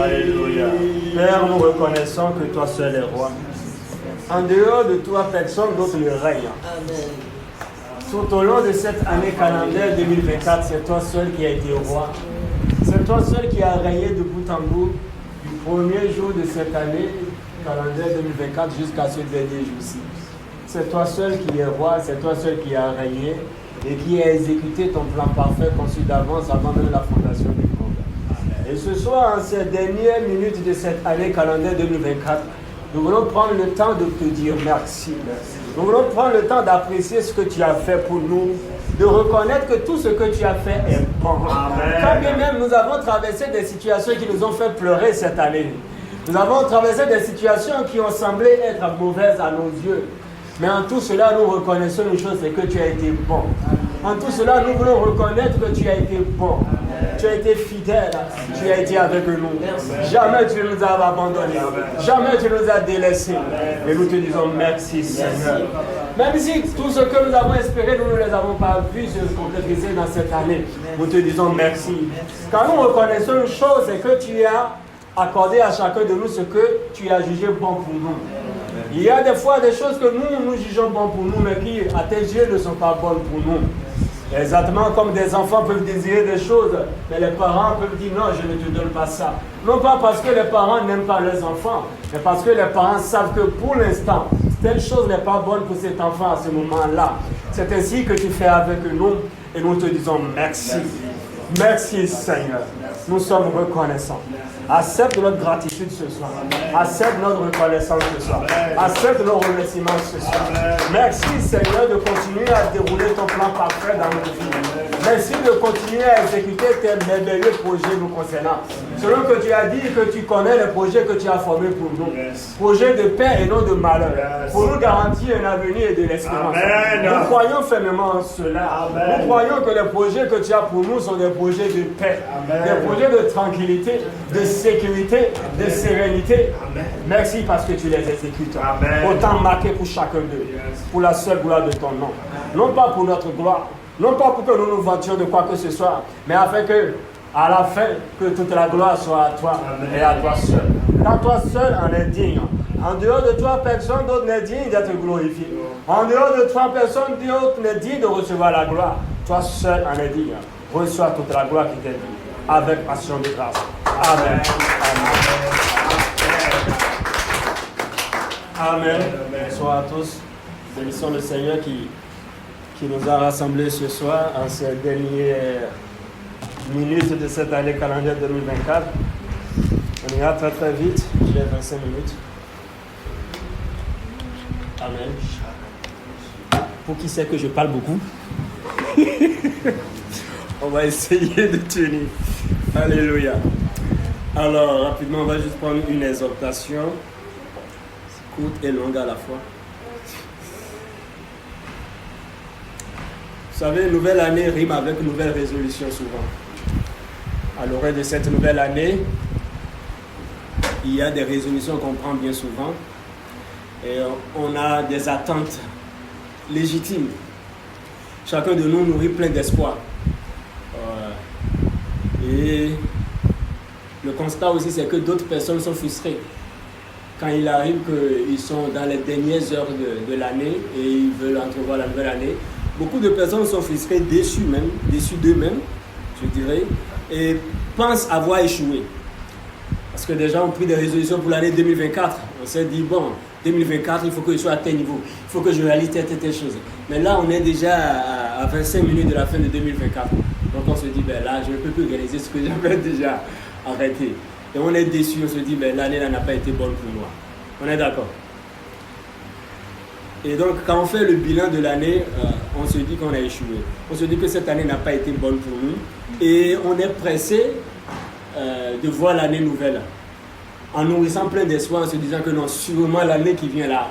Alléluia. Père, nous reconnaissons que toi seul es roi. En dehors de toi, personne d'autre ne règne. Tout au long de cette année calendaire 2024, c'est toi seul qui as été roi. C'est toi seul qui as régné de bout en bout du premier jour de cette année calendaire 2024 jusqu'à ce dernier jour-ci. C'est toi seul qui es roi, c'est toi seul qui as régné et qui a exécuté ton plan parfait conçu d'avance avant même la fondation du monde. Et ce soir, en ces dernières minutes de cette année calendaire 2024, nous voulons prendre le temps de te dire merci. Nous voulons prendre le temps d'apprécier ce que tu as fait pour nous, de reconnaître que tout ce que tu as fait est bon. Quand bien même nous avons traversé des situations qui nous ont fait pleurer cette année. Nous avons traversé des situations qui ont semblé être mauvaises à nos yeux. Mais en tout cela, nous reconnaissons une chose, c'est que tu as été bon. En tout cela, nous voulons reconnaître que tu as été bon. Tu as été fidèle. Tu as été avec nous. Jamais tu nous as abandonnés. Jamais tu nous as délaissés. Et nous te disons merci, Seigneur. Même si tout ce que nous avons espéré, nous ne les avons pas vus se concrétiser dans cette année, nous te disons merci. Car nous reconnaissons une chose, c'est que tu as accordé à chacun de nous ce que tu as jugé bon pour nous. Il y a des fois des choses que nous jugeons bon pour nous, mais qui à tes yeux ne sont pas bonnes pour nous. Exactement comme des enfants peuvent désirer des choses, mais les parents peuvent dire non, je ne te donne pas ça. Non pas parce que les parents n'aiment pas leurs enfants, mais parce que les parents savent que pour l'instant, telle chose n'est pas bonne pour cet enfant à ce moment-là. C'est ainsi que tu fais avec nous et nous te disons merci. Merci Seigneur. Nous sommes reconnaissants. Accepte notre gratitude ce soir. Accepte notre reconnaissance ce soir. Accepte nos remerciements ce soir. Merci Seigneur de continuer à dérouler ton plan parfait dans nos vies. Merci de continuer à exécuter tes merveilleux projets nous concernant. Selon que tu as dit que tu connais les projets que tu as formés pour nous. Yes. Projets de paix et non de malheur. Yes. Pour nous garantir un avenir et de l'espérance. Amen. Nous croyons fermement en cela. Amen. Nous croyons que les projets que tu as pour nous sont des projets de paix. Amen. Des projets de tranquillité, de sécurité, de sérénité. Amen. Merci parce que tu les exécutes. Amen. Autant marqué pour chacun d'eux. Yes. Pour la seule gloire de ton nom. Non pas pour notre gloire. Non pas pour que nous nous vantions de quoi que ce soit. Mais afin que, à la fin, que toute la gloire soit à toi. Amen. Et à toi seul. Car toi seul en es digne. En dehors de toi, personne d'autre n'est digne d'être glorifié. En dehors de toi, personne d'autre n'est digne de recevoir la gloire. Toi seul en es digne. Reçois toute la gloire qui t'est due. Avec action de grâce. Amen. Amen. Bonsoir à tous. Bénissons le Seigneur qui nous a rassemblés ce soir en ces dernières minutes de cette année calendaire 2024. On ira très très vite. Il est 25 minutes. Amen. Pour qui sait que je parle beaucoup, on va essayer de tenir. Alléluia. Alors, rapidement, on va juste prendre une exhortation. Courte et longue à la fois. Vous savez, nouvelle année rime avec nouvelle résolution souvent. À l'oreille de cette nouvelle année, il y a des résolutions qu'on prend bien souvent et on a des attentes légitimes. Chacun de nous nourrit plein d'espoir. Et le constat aussi, c'est que d'autres personnes sont frustrées quand il arrive qu'ils sont dans les dernières heures de l'année et ils veulent entrevoir la nouvelle année. Beaucoup de personnes sont frustrées, déçues d'eux-mêmes, je dirais, et pensent avoir échoué. Parce que des gens ont pris des résolutions pour l'année 2024. On s'est dit, bon, 2024, il faut que je sois à tel niveau, il faut que je réalise telle chose. Mais là, on est déjà à 25 minutes de la fin de 2024. Donc on se dit, ben là, je ne peux plus réaliser ce que j'avais déjà arrêté. Et on est déçu, on se dit, ben l'année n'a pas été bonne pour moi. On est d'accord? Et donc, quand on fait le bilan de l'année, on se dit qu'on a échoué. On se dit que cette année n'a pas été bonne pour nous. Et on est pressé de voir l'année nouvelle. En nourrissant plein d'espoir, en se disant que non, sûrement l'année qui vient là,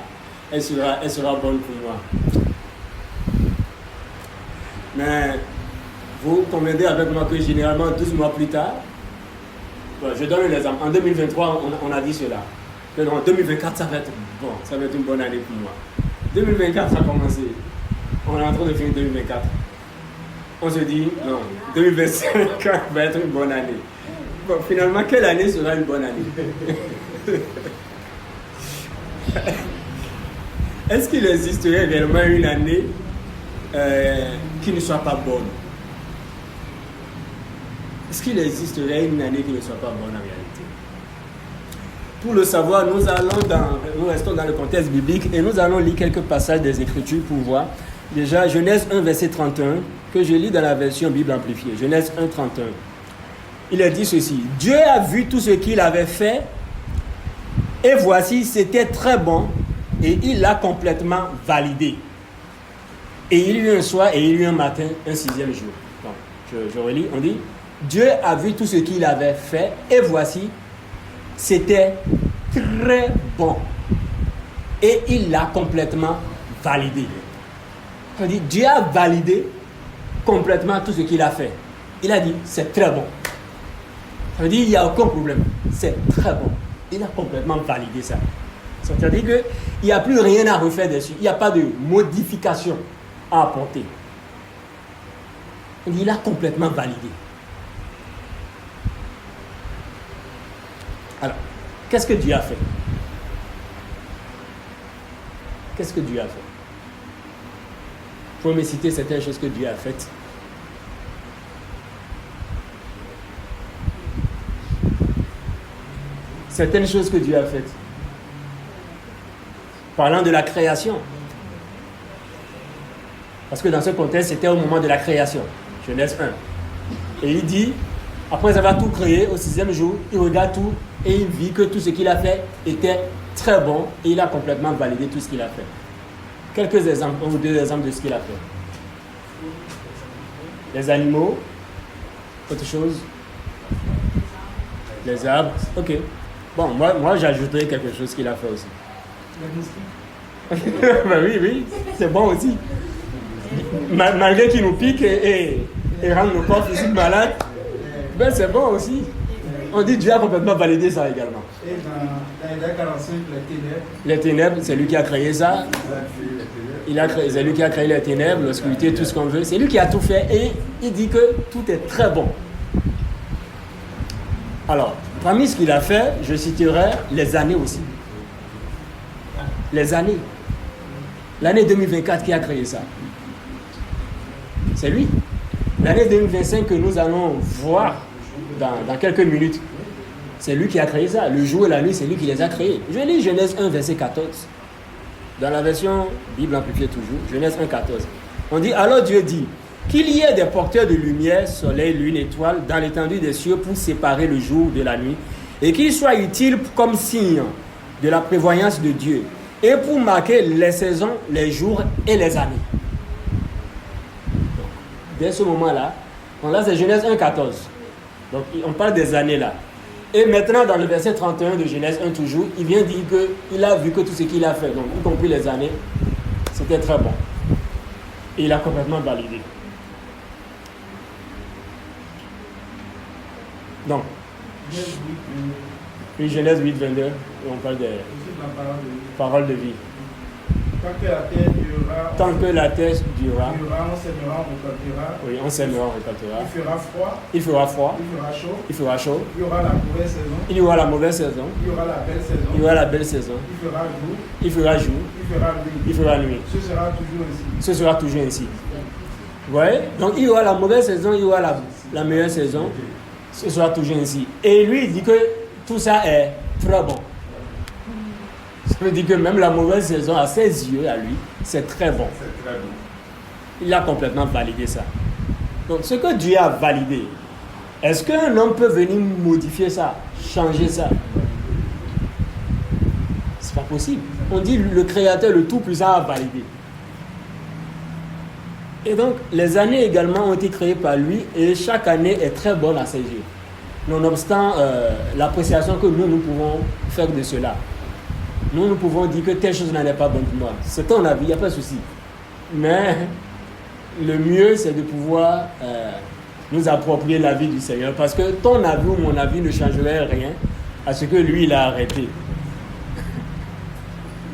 elle sera bonne pour moi. Mais vous conviendrez avec moi que généralement, 12 mois plus tard, je donne un exemple. En 2023, on a dit cela. Que en 2024, ça va être bon, ça va être une bonne année pour moi. 2024 a commencé. On est en train de finir 2024. On se dit, non, 2025 va être une bonne année. Bon, finalement, quelle année sera une bonne année? Est-ce qu'il existerait réellement une année qui ne soit pas bonne? Est-ce qu'il existerait une année qui ne soit pas bonne en réalité? Pour le savoir, nous restons dans le contexte biblique et nous allons lire quelques passages des Écritures pour voir. Déjà, Genèse 1, verset 31, que je lis dans la version Bible amplifiée. Genèse 1, 31. Il est dit ceci. Dieu a vu tout ce qu'il avait fait et voici, c'était très bon et il l'a complètement validé. Et il y eut un soir et il y eut un matin, un sixième jour. Donc, je relis, on dit, Dieu a vu tout ce qu'il avait fait et voici, c'était très bon. Et il l'a complètement validé. On dit, Dieu a validé complètement tout ce qu'il a fait. Il a dit, c'est très bon. Ça veut dire, il n'y a aucun problème. C'est très bon. Il a complètement validé ça. Ça veut dire qu'il n'y a plus rien à refaire dessus. Il n'y a pas de modification à apporter. Il a complètement validé. Alors, qu'est-ce que Dieu a fait? Qu'est-ce que Dieu a fait? Il faut me citer certaines choses que Dieu a faites. Certaines choses que Dieu a faites. Parlant de la création. Parce que dans ce contexte, c'était au moment de la création. Genèse 1. Et il dit, après avoir tout créé, au sixième jour, il regarde tout et il vit que tout ce qu'il a fait était très bon et il a complètement validé tout ce qu'il a fait. Quelques exemples, un ou deux exemples de ce qu'il a fait. Les animaux, autre chose. Les arbres, ok. Bon, moi j'ajouterais quelque chose qu'il a fait aussi. Ben oui, c'est bon aussi. Malgré qu'il nous pique et rende nos corps physiques malades, ben c'est bon aussi. On dit Dieu a complètement validé ça également. Et dans Ésaïe 45, les ténèbres, c'est lui qui a créé ça. C'est lui qui a créé les ténèbres, l'obscurité, tout ce qu'on veut. C'est lui qui a tout fait et il dit que tout est très bon. Alors, parmi ce qu'il a fait, je citerai les années aussi. Les années. L'année 2024 qui a créé ça. C'est lui. L'année 2025 que nous allons voir dans quelques minutes. C'est lui qui a créé ça. Le jour et la nuit, c'est lui qui les a créés. Je lis Genèse 1, verset 14. Dans la version Bible amplifiée toujours, Genèse 1, 14. On dit, alors Dieu dit, qu'il y ait des porteurs de lumière, soleil, lune, étoile, dans l'étendue des cieux pour séparer le jour de la nuit, et qu'ils soient utiles comme signe de la prévoyance de Dieu, et pour marquer les saisons, les jours et les années. Donc, dès ce moment-là, là c'est Genèse 1, 14. Donc on parle des années là. Et maintenant dans le verset 31 de Genèse 1 toujours, il vient dire qu'il a vu que tout ce qu'il a fait, donc y compris les années, c'était très bon. Et il a complètement validé. Donc, oui, Genèse 8, 22, on parle des paroles de vie. Tant que la terre durera, on sèmera, on récoltera. Oui, on sèmera, on récoltera. Il fera froid. Il fera froid. Il fera chaud. Il fera chaud. Il y aura la mauvaise saison. Il y aura la mauvaise saison. Il y aura la belle saison. Il y aura la belle saison. Il fera jour. Il fera jour. Il fera nuit. Il fera nuit. Ce sera toujours ainsi. Ce sera toujours ainsi. Vous voyez? Donc il y aura la mauvaise saison, il y aura la meilleure saison. Ce sera toujours ainsi. Et lui, il dit que tout ça est très bon. Ça veut dire que même la mauvaise saison, à ses yeux, à lui, c'est très bon. C'est très bon. Il a complètement validé ça. Donc ce que Dieu a validé, est-ce qu'un homme peut venir modifier ça, changer ça? C'est pas possible. On dit le Créateur, le Tout-Puissant a validé. Et donc les années également ont été créées par lui et chaque année est très bonne à ses yeux. Nonobstant l'appréciation que nous pouvons faire de cela. Nous pouvons dire que telle chose n'en est pas bonne pour moi. C'est ton avis, il n'y a pas de souci. Mais le mieux, c'est de pouvoir nous approprier la vie du Seigneur. Parce que ton avis ou mon avis ne changerait rien à ce que lui, il a arrêté.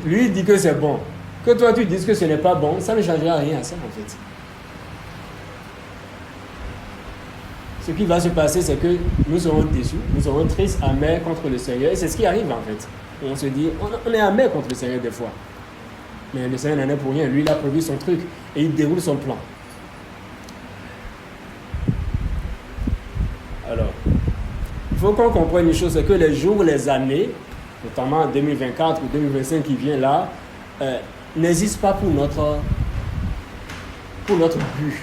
Lui, il dit que c'est bon. Que toi, tu dises que ce n'est pas bon, ça ne changera rien à ça, en fait. Ce qui va se passer, c'est que nous serons déçus, nous serons tristes, amers contre le Seigneur. Et c'est ce qui arrive, en fait. On se dit, on est amer contre le Seigneur des fois. Mais le Seigneur n'en est pour rien. Lui, il a prévu son truc et il déroule son plan. Alors, il faut qu'on comprenne une chose, c'est que les jours, les années, notamment 2024 ou 2025 qui vient là, n'existent pas pour notre but.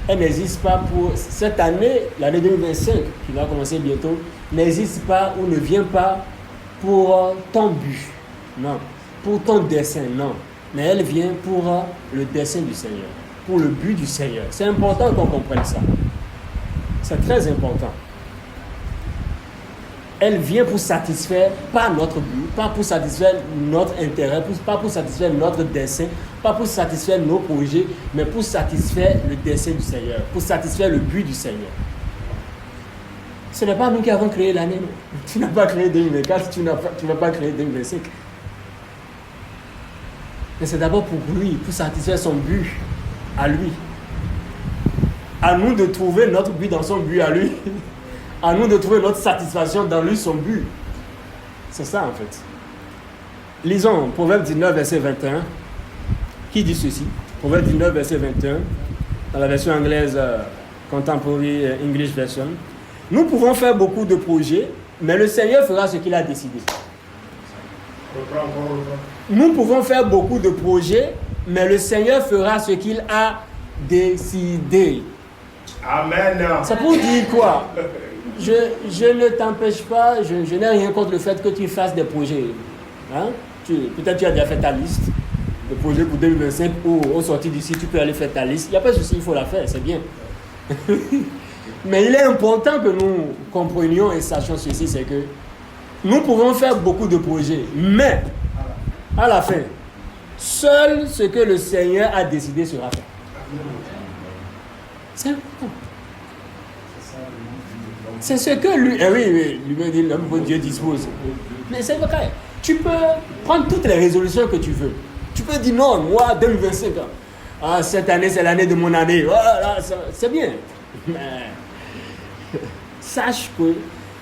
Elle n'existe pas pour cette année, l'année 2025 qui va commencer bientôt, n'existe pas ou ne vient pas pour ton but, non. Pour ton dessein, non. Mais elle vient pour le dessein du Seigneur, pour le but du Seigneur. C'est important qu'on comprenne ça. C'est très important. Elle vient pour satisfaire pas notre but, pas pour satisfaire notre intérêt, pas pour satisfaire notre dessein, pas pour satisfaire nos projets, mais pour satisfaire le dessein du Seigneur, pour satisfaire le but du Seigneur. Ce n'est pas nous qui avons créé l'année. Tu n'as pas créé 2024, tu n'as pas créé 2025. Mais c'est d'abord pour lui, pour satisfaire son but à lui. À nous de trouver notre but dans son but à lui. À nous de trouver notre satisfaction dans lui, son but. C'est ça en fait. Lisons Proverbe 19, verset 21, qui dit ceci. Proverbe 19, verset 21, dans la version anglaise Contemporary English Version. Nous pouvons faire beaucoup de projets, mais le Seigneur fera ce qu'il a décidé. Nous pouvons faire beaucoup de projets, mais le Seigneur fera ce qu'il a décidé. Amen. C'est pour dire quoi? Je ne t'empêche pas, je n'ai rien contre le fait que tu fasses des projets. Hein? Peut-être tu as déjà fait ta liste de projets pour 2025 ou au sorti d'ici, tu peux aller faire ta liste. Il n'y a pas de souci, il faut la faire, c'est bien. Mais il est important que nous comprenions et sachions ceci, c'est que nous pouvons faire beaucoup de projets, mais à la fin, seul ce que le Seigneur a décidé sera fait. C'est important. C'est ce que lui, lui dit, l'homme Dieu dispose. Mais c'est vrai, tu peux prendre toutes les résolutions que tu veux. Tu peux dire non, moi 2025, cette année c'est l'année de mon année, voilà, c'est bien. Mais sache que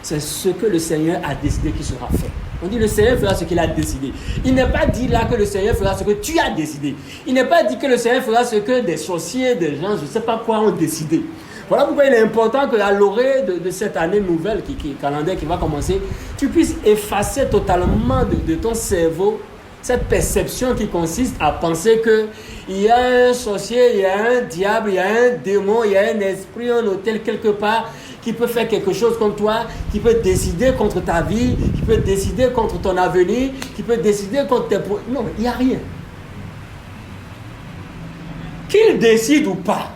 c'est ce que le Seigneur a décidé qui sera fait. On dit le Seigneur fera ce qu'il a décidé. Il n'est pas dit là que le Seigneur fera ce que tu as décidé. Il n'est pas dit que le Seigneur fera ce que des sorciers, des gens, je ne sais pas quoi, ont décidé. Voilà pourquoi il est important qu'à l'orée de cette année nouvelle, calendaire qui va commencer, tu puisses effacer totalement de ton cerveau cette perception qui consiste à penser qu'il y a un sorcier, il y a un diable, il y a un démon, il y a un esprit, un hôtel quelque part qui peut faire quelque chose contre toi, qui peut décider contre ta vie, qui peut décider contre ton avenir, qui peut décider contre tes... Non, il n'y a rien. Qu'il décide ou pas,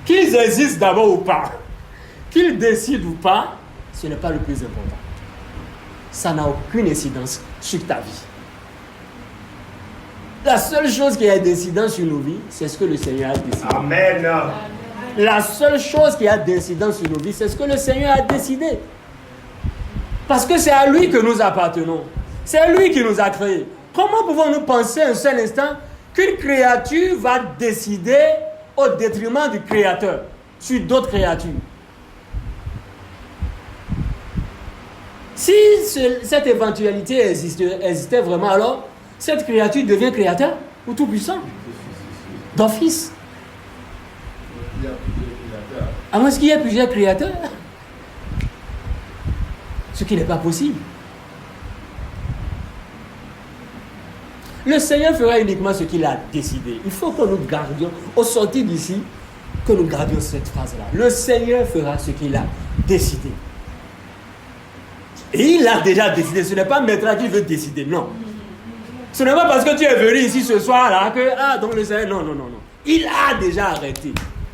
qu'ils existent d'abord ou pas, qu'ils décident ou pas, ce n'est pas le plus important. Ça n'a aucune incidence sur ta vie. La seule chose qui a d'incidence sur nos vies, c'est ce que le Seigneur a décidé. Amen. La seule chose qui a d'incidence sur nos vies, c'est ce que le Seigneur a décidé. Parce que c'est à lui que nous appartenons. C'est lui qui nous a créés. Comment pouvons-nous penser un seul instant qu'une créature va décider au détriment du Créateur sur d'autres créatures? Si cette éventualité existait vraiment, alors cette créature devient créateur ou tout-puissant d'office. À moins qu'il y ait plusieurs créateurs. Ce qui n'est pas possible. Le Seigneur fera uniquement ce qu'il a décidé. Il faut que nous gardions, au sortir d'ici, que nous gardions cette phrase-là. Le Seigneur fera ce qu'il a décidé. Et il a déjà décidé. Ce n'est pas maintenant qu'il veut décider, non. Ce n'est pas parce que tu es venu ici ce soir-là que, donc le Seigneur, non. Il a déjà arrêté.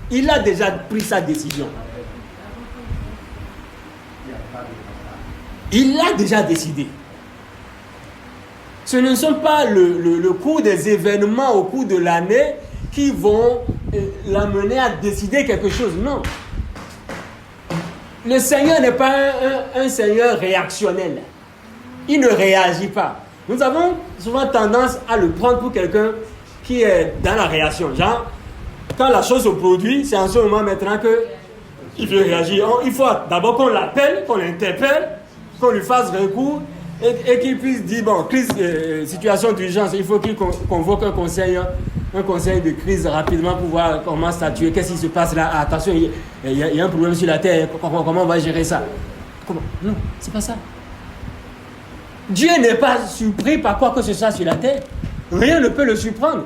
Il a déjà pris sa décision. Il a déjà décidé. Ce ne sont pas le cours des événements au cours de l'année qui vont l'amener à décider quelque chose. Non. Le Seigneur n'est pas un Seigneur réactionnel. Il ne réagit pas. Nous avons souvent tendance à le prendre pour quelqu'un qui est dans la réaction. Genre, quand la chose se produit, c'est en ce moment maintenant qu'il veut réagir. Il faut d'abord qu'on l'appelle, qu'on l'interpelle, qu'on lui fasse recours et qu'il puisse dire, bon, crise, situation d'urgence, il faut qu'il convoque un conseil de crise rapidement pour voir comment statuer, qu'est-ce qui se passe là. Ah, attention, il y a un problème sur la terre, comment on va gérer ça? Comment? Non, c'est pas ça. Dieu n'est pas surpris par quoi que ce soit sur la terre. Rien ne peut le surprendre.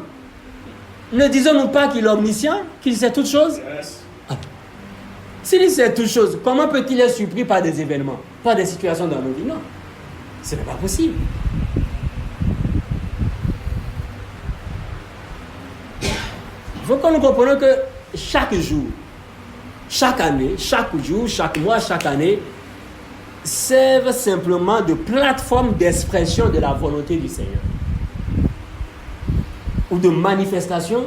Ne disons-nous pas qu'il est omniscient, qu'il sait toutes choses? Ah. S'il sait toutes choses, comment peut-il être surpris par des événements, par des situations dans nos vies? Non, ce n'est pas possible. Il faut que nous comprenions que chaque jour, chaque année, chaque jour, chaque mois, chaque année, servent simplement de plateforme d'expression de la volonté du Seigneur ou de manifestation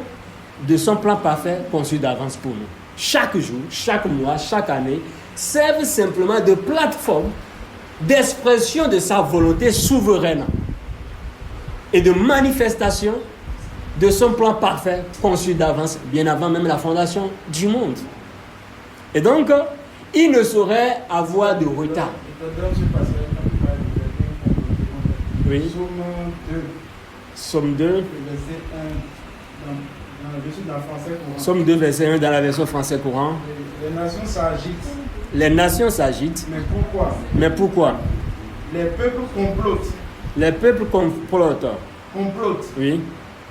de son plan parfait conçu d'avance pour nous. Chaque jour, chaque mois, chaque année servent simplement de plateforme d'expression de sa volonté souveraine et de manifestation de son plan parfait conçu d'avance, bien avant même la fondation du monde. Et donc, il ne saurait avoir de retard. Oui. Somme 2. Somme 2, verset 1 dans la version français courant. Les nations s'agitent. Les nations s'agitent. Mais pourquoi? Mais pourquoi? Les peuples complotent. Les peuples complotent. Complotent. Oui.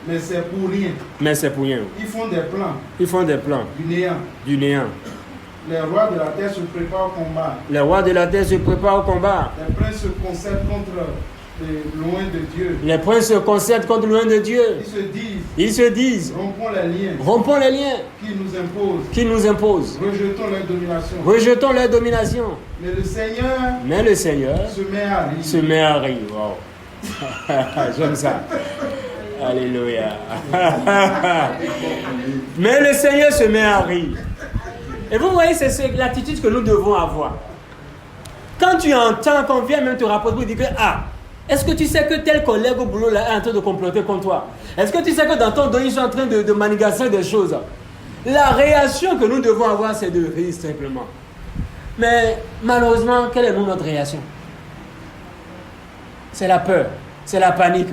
Mais c'est pour rien. Mais c'est pour rien. Ils font des plans. Ils font des plans. Du néant. Du néant. Les rois de la terre se préparent au combat. Les rois de la terre se préparent au combat. Les princes se concertent contre loin de Dieu. Les princes se concèdent contre loin de Dieu. Ils se disent, rompons les liens qui nous imposent. Rejetons leur domination. Mais le Seigneur se met à rire. Wow. J'aime ça. Alléluia. Mais le Seigneur se met à rire. Et vous voyez, c'est l'attitude que nous devons avoir. Quand tu entends qu'on vient même te rapporter pour dire que est-ce que tu sais que tel collègue au boulot là est en train de comploter contre toi? Est-ce que tu sais que dans ton dos ils sont en train de manigancer des choses? La réaction que nous devons avoir, c'est de rire simplement. Mais malheureusement, quelle est notre réaction? C'est la peur, c'est la panique.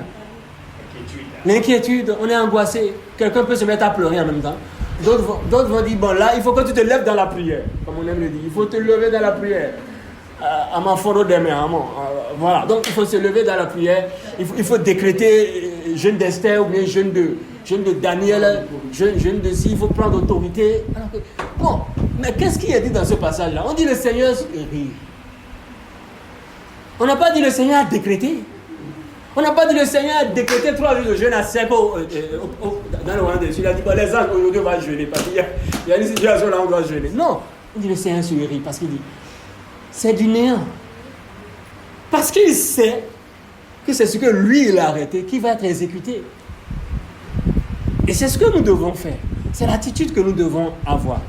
L'inquiétude, on est angoissé. Quelqu'un peut se mettre à pleurer en même temps. D'autres vont dire, bon là, il faut que tu te lèves dans la prière. Comme on aime le dire, il faut te lever dans la prière. À mon fond des mains, voilà. Donc il faut se lever dans la prière. Il faut décréter jeûne d'Esther ou bien jeûne de Daniel, jeûne de ci. Il faut prendre autorité. Bon, mais qu'est-ce qui est dit dans ce passage-là? On dit le Seigneur rit. On n'a pas dit le Seigneur a décrété. On n'a pas dit le Seigneur a décrété 3 jours de jeûne à sec dans le royaume de Dieu. Il a dit bon, les ânes aujourd'hui on va jeûner parce qu'il y a une situation là où on doit jeûner. Non, on dit le Seigneur se rit parce qu'il dit c'est du néant. Parce qu'il sait que c'est ce que lui il a arrêté qui va être exécuté. Et c'est ce que nous devons faire. C'est l'attitude que nous devons avoir.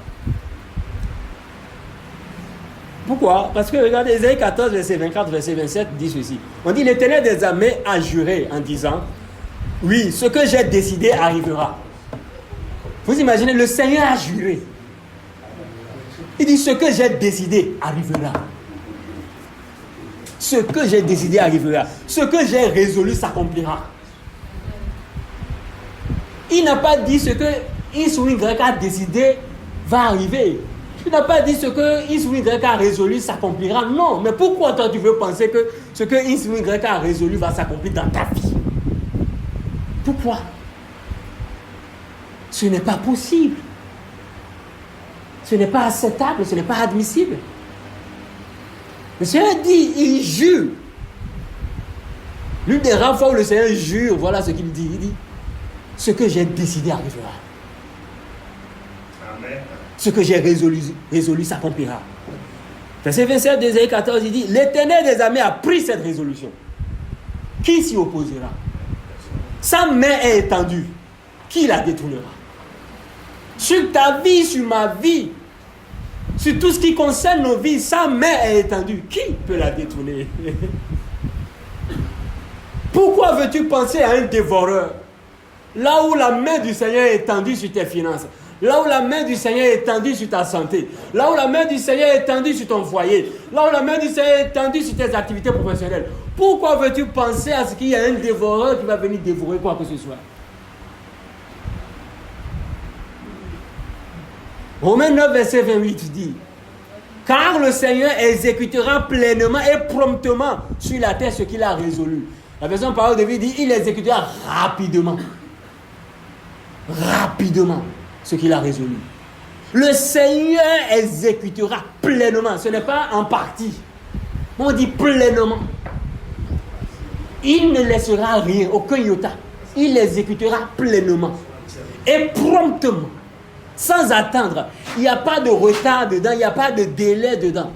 Pourquoi? Parce que regardez, Ésaïe 14, verset 24, verset 27 dit ceci. On dit l'Éternel des armées a juré en disant oui, ce que j'ai décidé arrivera. Vous imaginez, le Seigneur a juré. Il dit ce que j'ai décidé arrivera. Ce que j'ai décidé arrivera. Ce que j'ai résolu s'accomplira. Il n'a pas dit ce que X ou Y a décidé va arriver. Il n'a pas dit ce que X ou Y a résolu s'accomplira. Non, mais pourquoi toi tu veux penser que ce que X ou Y a résolu va s'accomplir dans ta vie? Pourquoi? Ce n'est pas possible. Ce n'est pas acceptable, ce n'est pas admissible. Le Seigneur dit, il jure. L'une des rares fois où le Seigneur jure, voilà ce qu'il dit. Il dit, ce que j'ai décidé arrivera. Amen. Ce que j'ai résolu s'accomplira. Verset 27 d'Ésaïe 14, il dit, l'Éternel des armées a pris cette résolution. Qui s'y opposera? Sa main est étendue. Qui la détournera? Sur ta vie, sur ma vie, sur tout ce qui concerne nos vies, sa main est étendue. Qui peut la détourner? Pourquoi veux-tu penser à un dévoreur? Là où la main du Seigneur est étendue sur tes finances, là où la main du Seigneur est étendue sur ta santé, là où la main du Seigneur est étendue sur ton foyer, là où la main du Seigneur est étendue sur tes activités professionnelles, pourquoi veux-tu penser à ce qu'il y a un dévoreur qui va venir dévorer quoi que ce soit? Romains 9, verset 28 dit, car le Seigneur exécutera pleinement et promptement sur la terre ce qu'il a résolu. La version parole de vie dit, il exécutera rapidement. Rapidement ce qu'il a résolu. Le Seigneur exécutera pleinement. Ce n'est pas en partie. On dit pleinement. Il ne laissera rien, aucun iota. Il exécutera pleinement. Et promptement. Sans attendre. Il n'y a pas de retard dedans, il n'y a pas de délai dedans.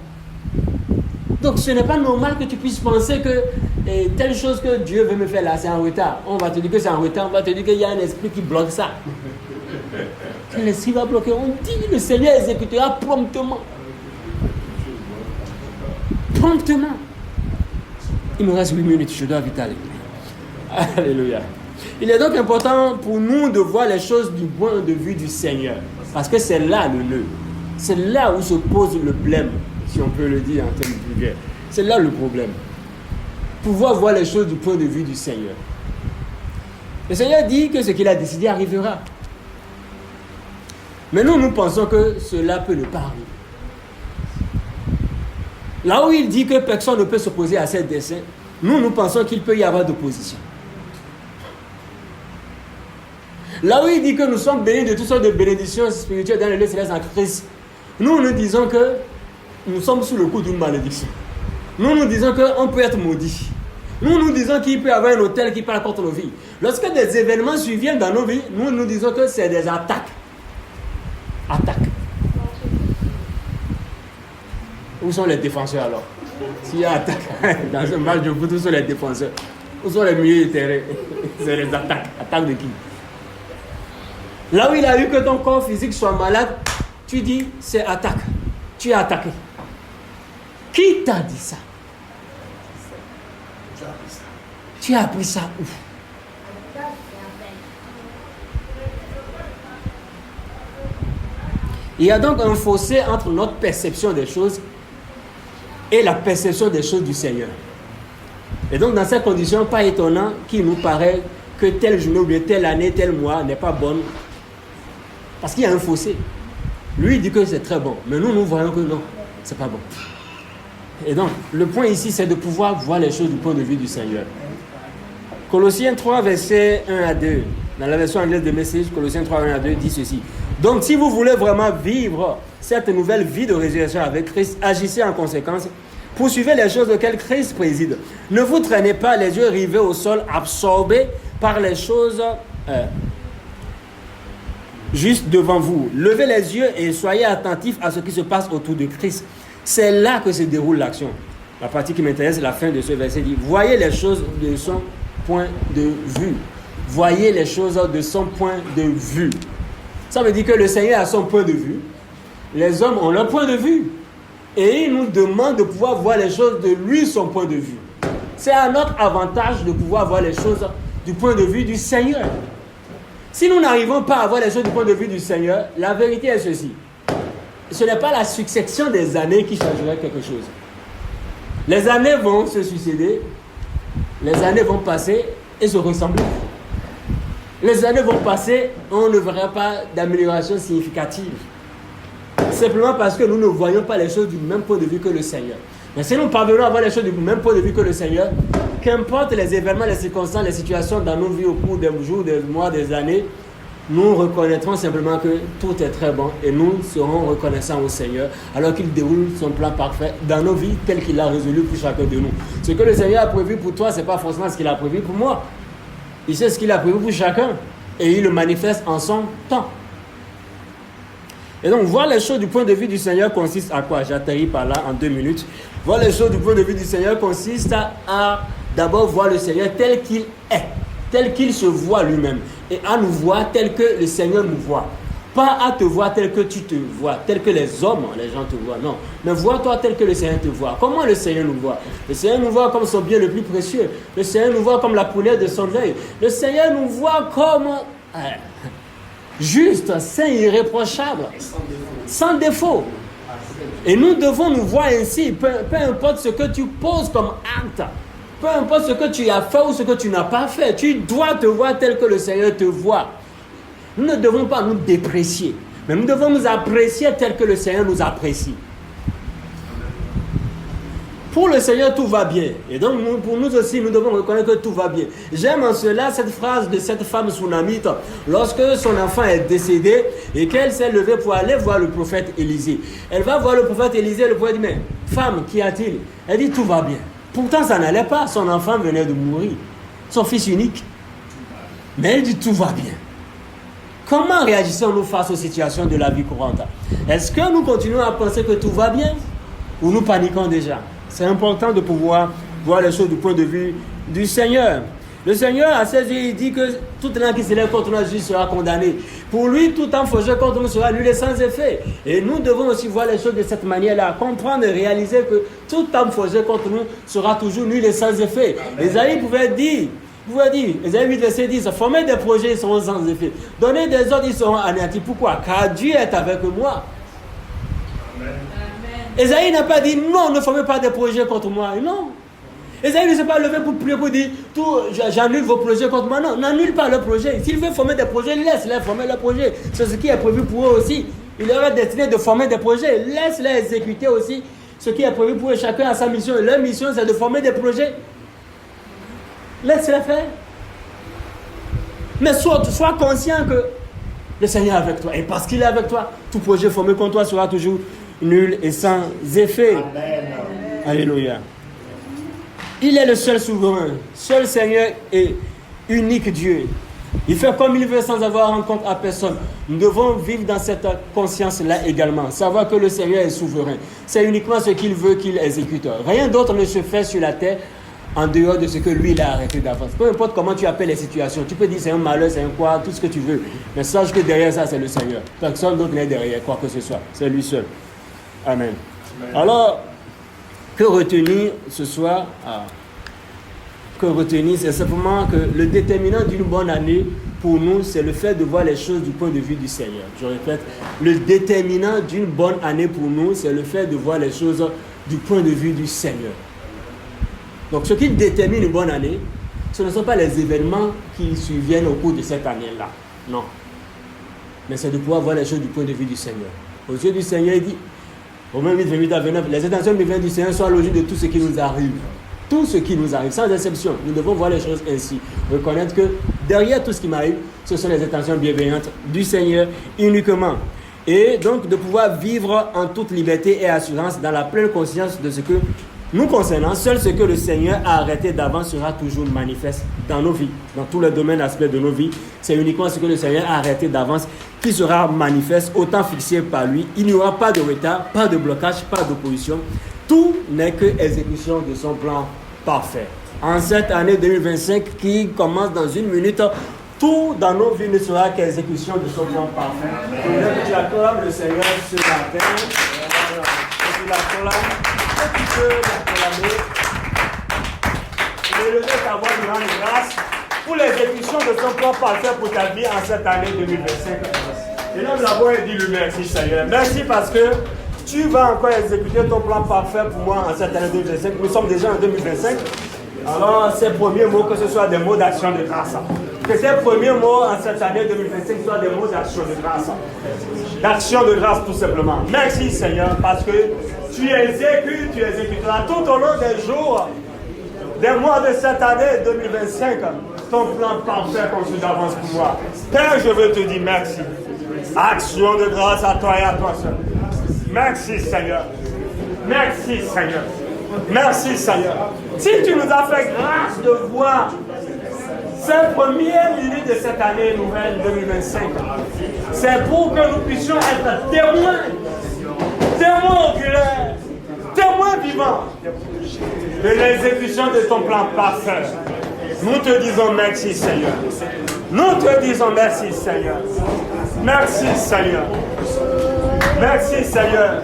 Donc ce n'est pas normal que tu puisses penser que telle chose que Dieu veut me faire là, c'est en retard. On va te dire que c'est en retard, on va te dire qu'il y a un esprit qui bloque ça. Quel esprit va bloquer? On dit que le Seigneur exécutera promptement. Promptement. Il me reste 8 minutes, je dois vite aller. Alléluia. Il est donc important pour nous de voir les choses du point de vue du Seigneur. Parce que c'est là le nœud. C'est là où se pose le problème, si on peut le dire en termes vulgaires. C'est là le problème. Pouvoir voir les choses du point de vue du Seigneur. Le Seigneur dit que ce qu'il a décidé arrivera. Mais nous pensons que cela peut ne pas arriver. Là où il dit que personne ne peut s'opposer à ses desseins, nous pensons qu'il peut y avoir d'opposition. Là où il dit que nous sommes bénis de toutes sortes de bénédictions spirituelles dans le lieu céleste en Christ, nous disons que nous sommes sous le coup d'une malédiction. Nous disons qu'on peut être maudit. Nous disons qu'il peut y avoir un hôtel qui parle contre nos vies. Lorsque des événements surviennent dans nos vies, nous disons que c'est des attaques. Attaques. Où sont les défenseurs alors? S'il y a attaque dans un match de foot, où sont les défenseurs? Où sont les milieux de terrain? C'est les attaques. Attaques de qui? Là où il a eu que ton corps physique soit malade, tu dis c'est attaque. Tu es attaqué. Qui t'a dit ça? Tu as appris ça où? Il y a donc un fossé entre notre perception des choses et la perception des choses du Seigneur. Et donc dans ces conditions, pas étonnant qu'il nous paraît que telle journée ou bien telle année, tel mois n'est pas bonne. Parce qu'il y a un fossé. Lui il dit que c'est très bon, mais nous voyons que non, c'est pas bon. Et donc le point ici c'est de pouvoir voir les choses du point de vue du Seigneur. Colossiens 3 versets 1 à 2, dans la version anglaise de Message, Colossiens 3 1 à 2 dit ceci. Donc si vous voulez vraiment vivre cette nouvelle vie de résurrection avec Christ, agissez en conséquence. Poursuivez les choses auxquelles Christ préside. Ne vous traînez pas les yeux rivés au sol, absorbés par les choses juste devant vous. Levez les yeux et soyez attentifs à ce qui se passe autour de Christ. C'est là que se déroule l'action. La partie qui m'intéresse, la fin de ce verset dit, voyez les choses de son point de vue. Voyez les choses de son point de vue. Ça veut dire que le Seigneur a son point de vue. Les hommes ont leur point de vue. Et il nous demande de pouvoir voir les choses de lui, son point de vue. C'est à notre avantage de pouvoir voir les choses du point de vue du Seigneur. Si nous n'arrivons pas à voir les choses du point de vue du Seigneur, la vérité est ceci. Ce n'est pas la succession des années qui changerait quelque chose. Les années vont se succéder, les années vont passer et se ressembler. Les années vont passer, on ne verra pas d'amélioration significative. Simplement parce que nous ne voyons pas les choses du même point de vue que le Seigneur. Mais si nous parvenons à voir les choses du même point de vue que le Seigneur, qu'importe les événements, les circonstances, les situations dans nos vies au cours des jours, des mois, des années, nous reconnaîtrons simplement que tout est très bon et nous serons reconnaissants au Seigneur alors qu'il déroule son plan parfait dans nos vies tel qu'il l'a résolu pour chacun de nous. Ce que le Seigneur a prévu pour toi, ce n'est pas forcément ce qu'il a prévu pour moi. Il sait ce qu'il a prévu pour chacun et il le manifeste en son temps. Et donc, voir les choses du point de vue du Seigneur consiste à quoi? J'atterris par là en 2 minutes. Voir les choses du point de vue du Seigneur consiste à d'abord voir le Seigneur tel qu'il est, tel qu'il se voit lui-même, et à nous voir tel que le Seigneur nous voit. Pas à te voir tel que tu te vois, tel que les hommes, les gens te voient, non. Mais vois-toi tel que le Seigneur te voit. Comment le Seigneur nous voit? Le Seigneur nous voit comme son bien le plus précieux. Le Seigneur nous voit comme la prunelle de son œil. Le Seigneur nous voit comme juste, saint, irréprochable, sans défaut. Et nous devons nous voir ainsi, peu importe ce que tu poses comme acte, peu importe ce que tu as fait ou ce que tu n'as pas fait, tu dois te voir tel que le Seigneur te voit. Nous ne devons pas nous déprécier, mais nous devons nous apprécier tel que le Seigneur nous apprécie. Pour le Seigneur, tout va bien. Et donc, pour nous aussi, nous devons reconnaître que tout va bien. J'aime en cela cette phrase de cette femme sunamite, lorsque son enfant est décédé et qu'elle s'est levée pour aller voir le prophète Élisée. Elle va voir le prophète Élisée, le prophète dit, mais femme, qu'y a-t-il? Elle dit, tout va bien. Pourtant, ça n'allait pas. Son enfant venait de mourir. Son fils unique. Mais elle dit, tout va bien. Comment réagissons-nous face aux situations de la vie courante? Est-ce que nous continuons à penser que tout va bien? Ou nous paniquons déjà? C'est important de pouvoir voir les choses du point de vue du Seigneur. Le Seigneur, à ses yeux, il dit que toute langue qui s'élève contre nous sera condamnée. Pour lui, tout enfourché contre nous sera nul et sans effet. Et nous devons aussi voir les choses de cette manière-là. Comprendre et réaliser que tout enfourché contre nous sera toujours nul et sans effet. Ésaïe pouvait dire, Ésaïe 8, verset 10, former des projets, ils seront sans effet. Donner des ordres, ils seront anéantis. Pourquoi? Car Dieu est avec moi. Ésaïe n'a pas dit non, ne formez pas des projets contre moi. Non. Ésaïe ne s'est pas levé pour prier pour dire j'annule vos projets contre moi. Non, n'annule pas leurs projets. S'il veut former des projets, laisse-les former leurs projets. C'est ce qui est prévu pour eux aussi. Il leur est destiné de former des projets. Laisse-les exécuter aussi ce qui est prévu pour eux. Chacun a sa mission. Et leur mission, c'est de former des projets. Laisse-les faire. Mais sois conscient que le Seigneur est avec toi. Et parce qu'il est avec toi, tout projet formé contre toi sera toujours nul et sans effet. Amen. Alléluia. Il est le seul souverain, seul Seigneur et unique Dieu. Il fait comme il veut sans avoir en compte à personne. Nous devons vivre dans cette conscience-là également. Savoir que le Seigneur est souverain. C'est uniquement ce qu'il veut qu'il exécute. Rien d'autre ne se fait sur la terre en dehors de ce que lui il a arrêté d'avance. Peu importe comment tu appelles les situations. Tu peux dire c'est un malheur, c'est un quoi, tout ce que tu veux. Mais sache que derrière ça, c'est le Seigneur. Personne d'autre n'est derrière quoi que ce soit. C'est lui seul. Amen. Alors, que retenir ce soir? Que retenir, c'est simplement que le déterminant d'une bonne année, pour nous, c'est le fait de voir les choses du point de vue du Seigneur. Je répète, le déterminant d'une bonne année pour nous, c'est le fait de voir les choses du point de vue du Seigneur. Donc, ce qui détermine une bonne année, ce ne sont pas les événements qui surviennent au cours de cette année-là. Non. Mais c'est de pouvoir voir les choses du point de vue du Seigneur. Aux yeux du Seigneur, il dit, Romains 8, 28 à 29, les intentions bienveillantes du Seigneur sont à l'origine de tout ce qui nous arrive. Tout ce qui nous arrive, sans exception. Nous devons voir les choses ainsi. Reconnaître que derrière tout ce qui m'arrive, ce sont les intentions bienveillantes du Seigneur uniquement. Et donc de pouvoir vivre en toute liberté et assurance dans la pleine conscience de ce que nous concernant, seul ce que le Seigneur a arrêté d'avance sera toujours manifeste dans nos vies, dans tous les domaines, aspects de nos vies. C'est uniquement ce que le Seigneur a arrêté d'avance qui sera manifeste, autant fixé par lui. Il n'y aura pas de retard, pas de blocage, pas d'opposition. Tout n'est que exécution de son plan parfait. En cette année 2025 qui commence dans une minute, tout dans nos vies ne sera qu'exécution de son plan parfait. Tu acclames le Seigneur ce matin. Tu l'acclames. Tu peux l'acclamer. Élever ta voix lui rendre grâce pour l'exécution de son plan parfait pour ta vie en cette année 2025. Et là, nous avons dit le merci Seigneur. Merci parce que tu vas encore exécuter ton plan parfait pour moi en cette année 2025. Nous sommes déjà en 2025. Alors, ces premiers mots, que ce soit des mots d'action de grâce. Que ces premiers mots en cette année 2025 soient des mots d'action de grâce. D'action de grâce, tout simplement. Merci, Seigneur, parce que tu exécuteras tout au long des jours, des mois de cette année 2025, ton plan parfait conçu d'avance pour moi. Père, je veux te dire merci. Action de grâce à toi et à toi seul. Merci Seigneur. Merci Seigneur. Merci Seigneur. Si tu nous as fait grâce de voir ces premières minutes de cette année nouvelle 2025, c'est pour que nous puissions être témoins oculaires, témoins vivants de l'exécution de ton plan parfait. Nous te disons merci Seigneur. Nous te disons merci Seigneur. Merci Seigneur. Merci Seigneur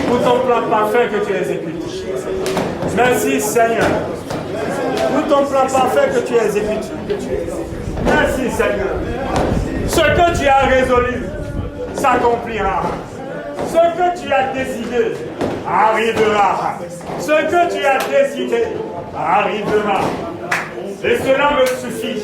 pour ton plan parfait que tu exécutes. Merci Seigneur pour ton plan parfait que tu exécutes. Merci Seigneur. Ce que tu as résolu s'accomplira. Ce que tu as décidé arrivera. Ce que tu as décidé arrivera. Et cela me suffit.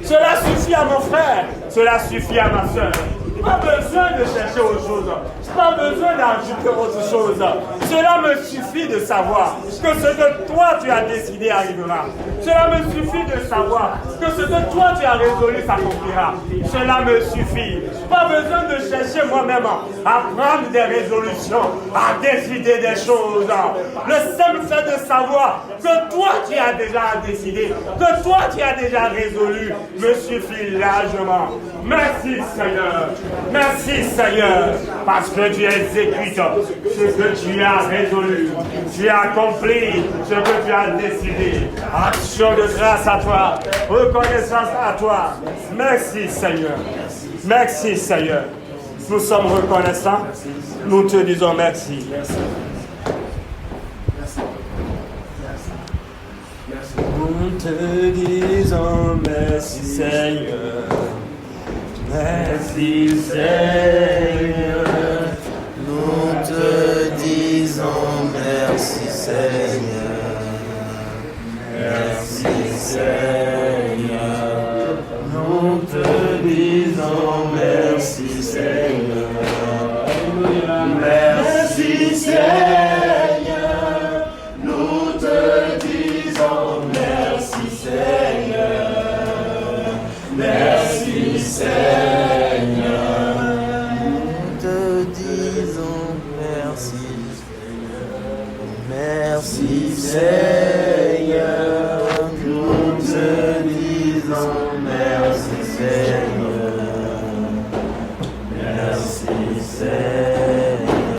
Cela suffit à mon frère. Cela suffit à ma soeur. Pas besoin de chercher autre chose. Pas besoin d'ajouter autre chose. Cela me suffit de savoir que ce que toi tu as décidé arrivera. Cela me suffit de savoir que ce que toi tu as résolu s'accomplira. Cela me suffit. Pas besoin de chercher moi-même à prendre des résolutions, à décider des choses. Le simple fait de savoir que toi tu as déjà décidé, que toi tu as déjà résolu, me suffit largement. Merci Seigneur. Merci Seigneur, parce que tu exécutes ce que tu as résolu. Tu as accompli ce que tu as décidé. Action de grâce à toi. Reconnaissance à toi. Merci Seigneur. Merci Seigneur. Nous sommes reconnaissants. Nous te disons merci. Nous te disons merci Seigneur. Merci Seigneur, nous te disons merci Seigneur, merci Seigneur, nous te disons merci Seigneur, merci Seigneur, nous te disons merci Seigneur, merci Seigneur. Merci Seigneur, Merci Seigneur. Merci Seigneur.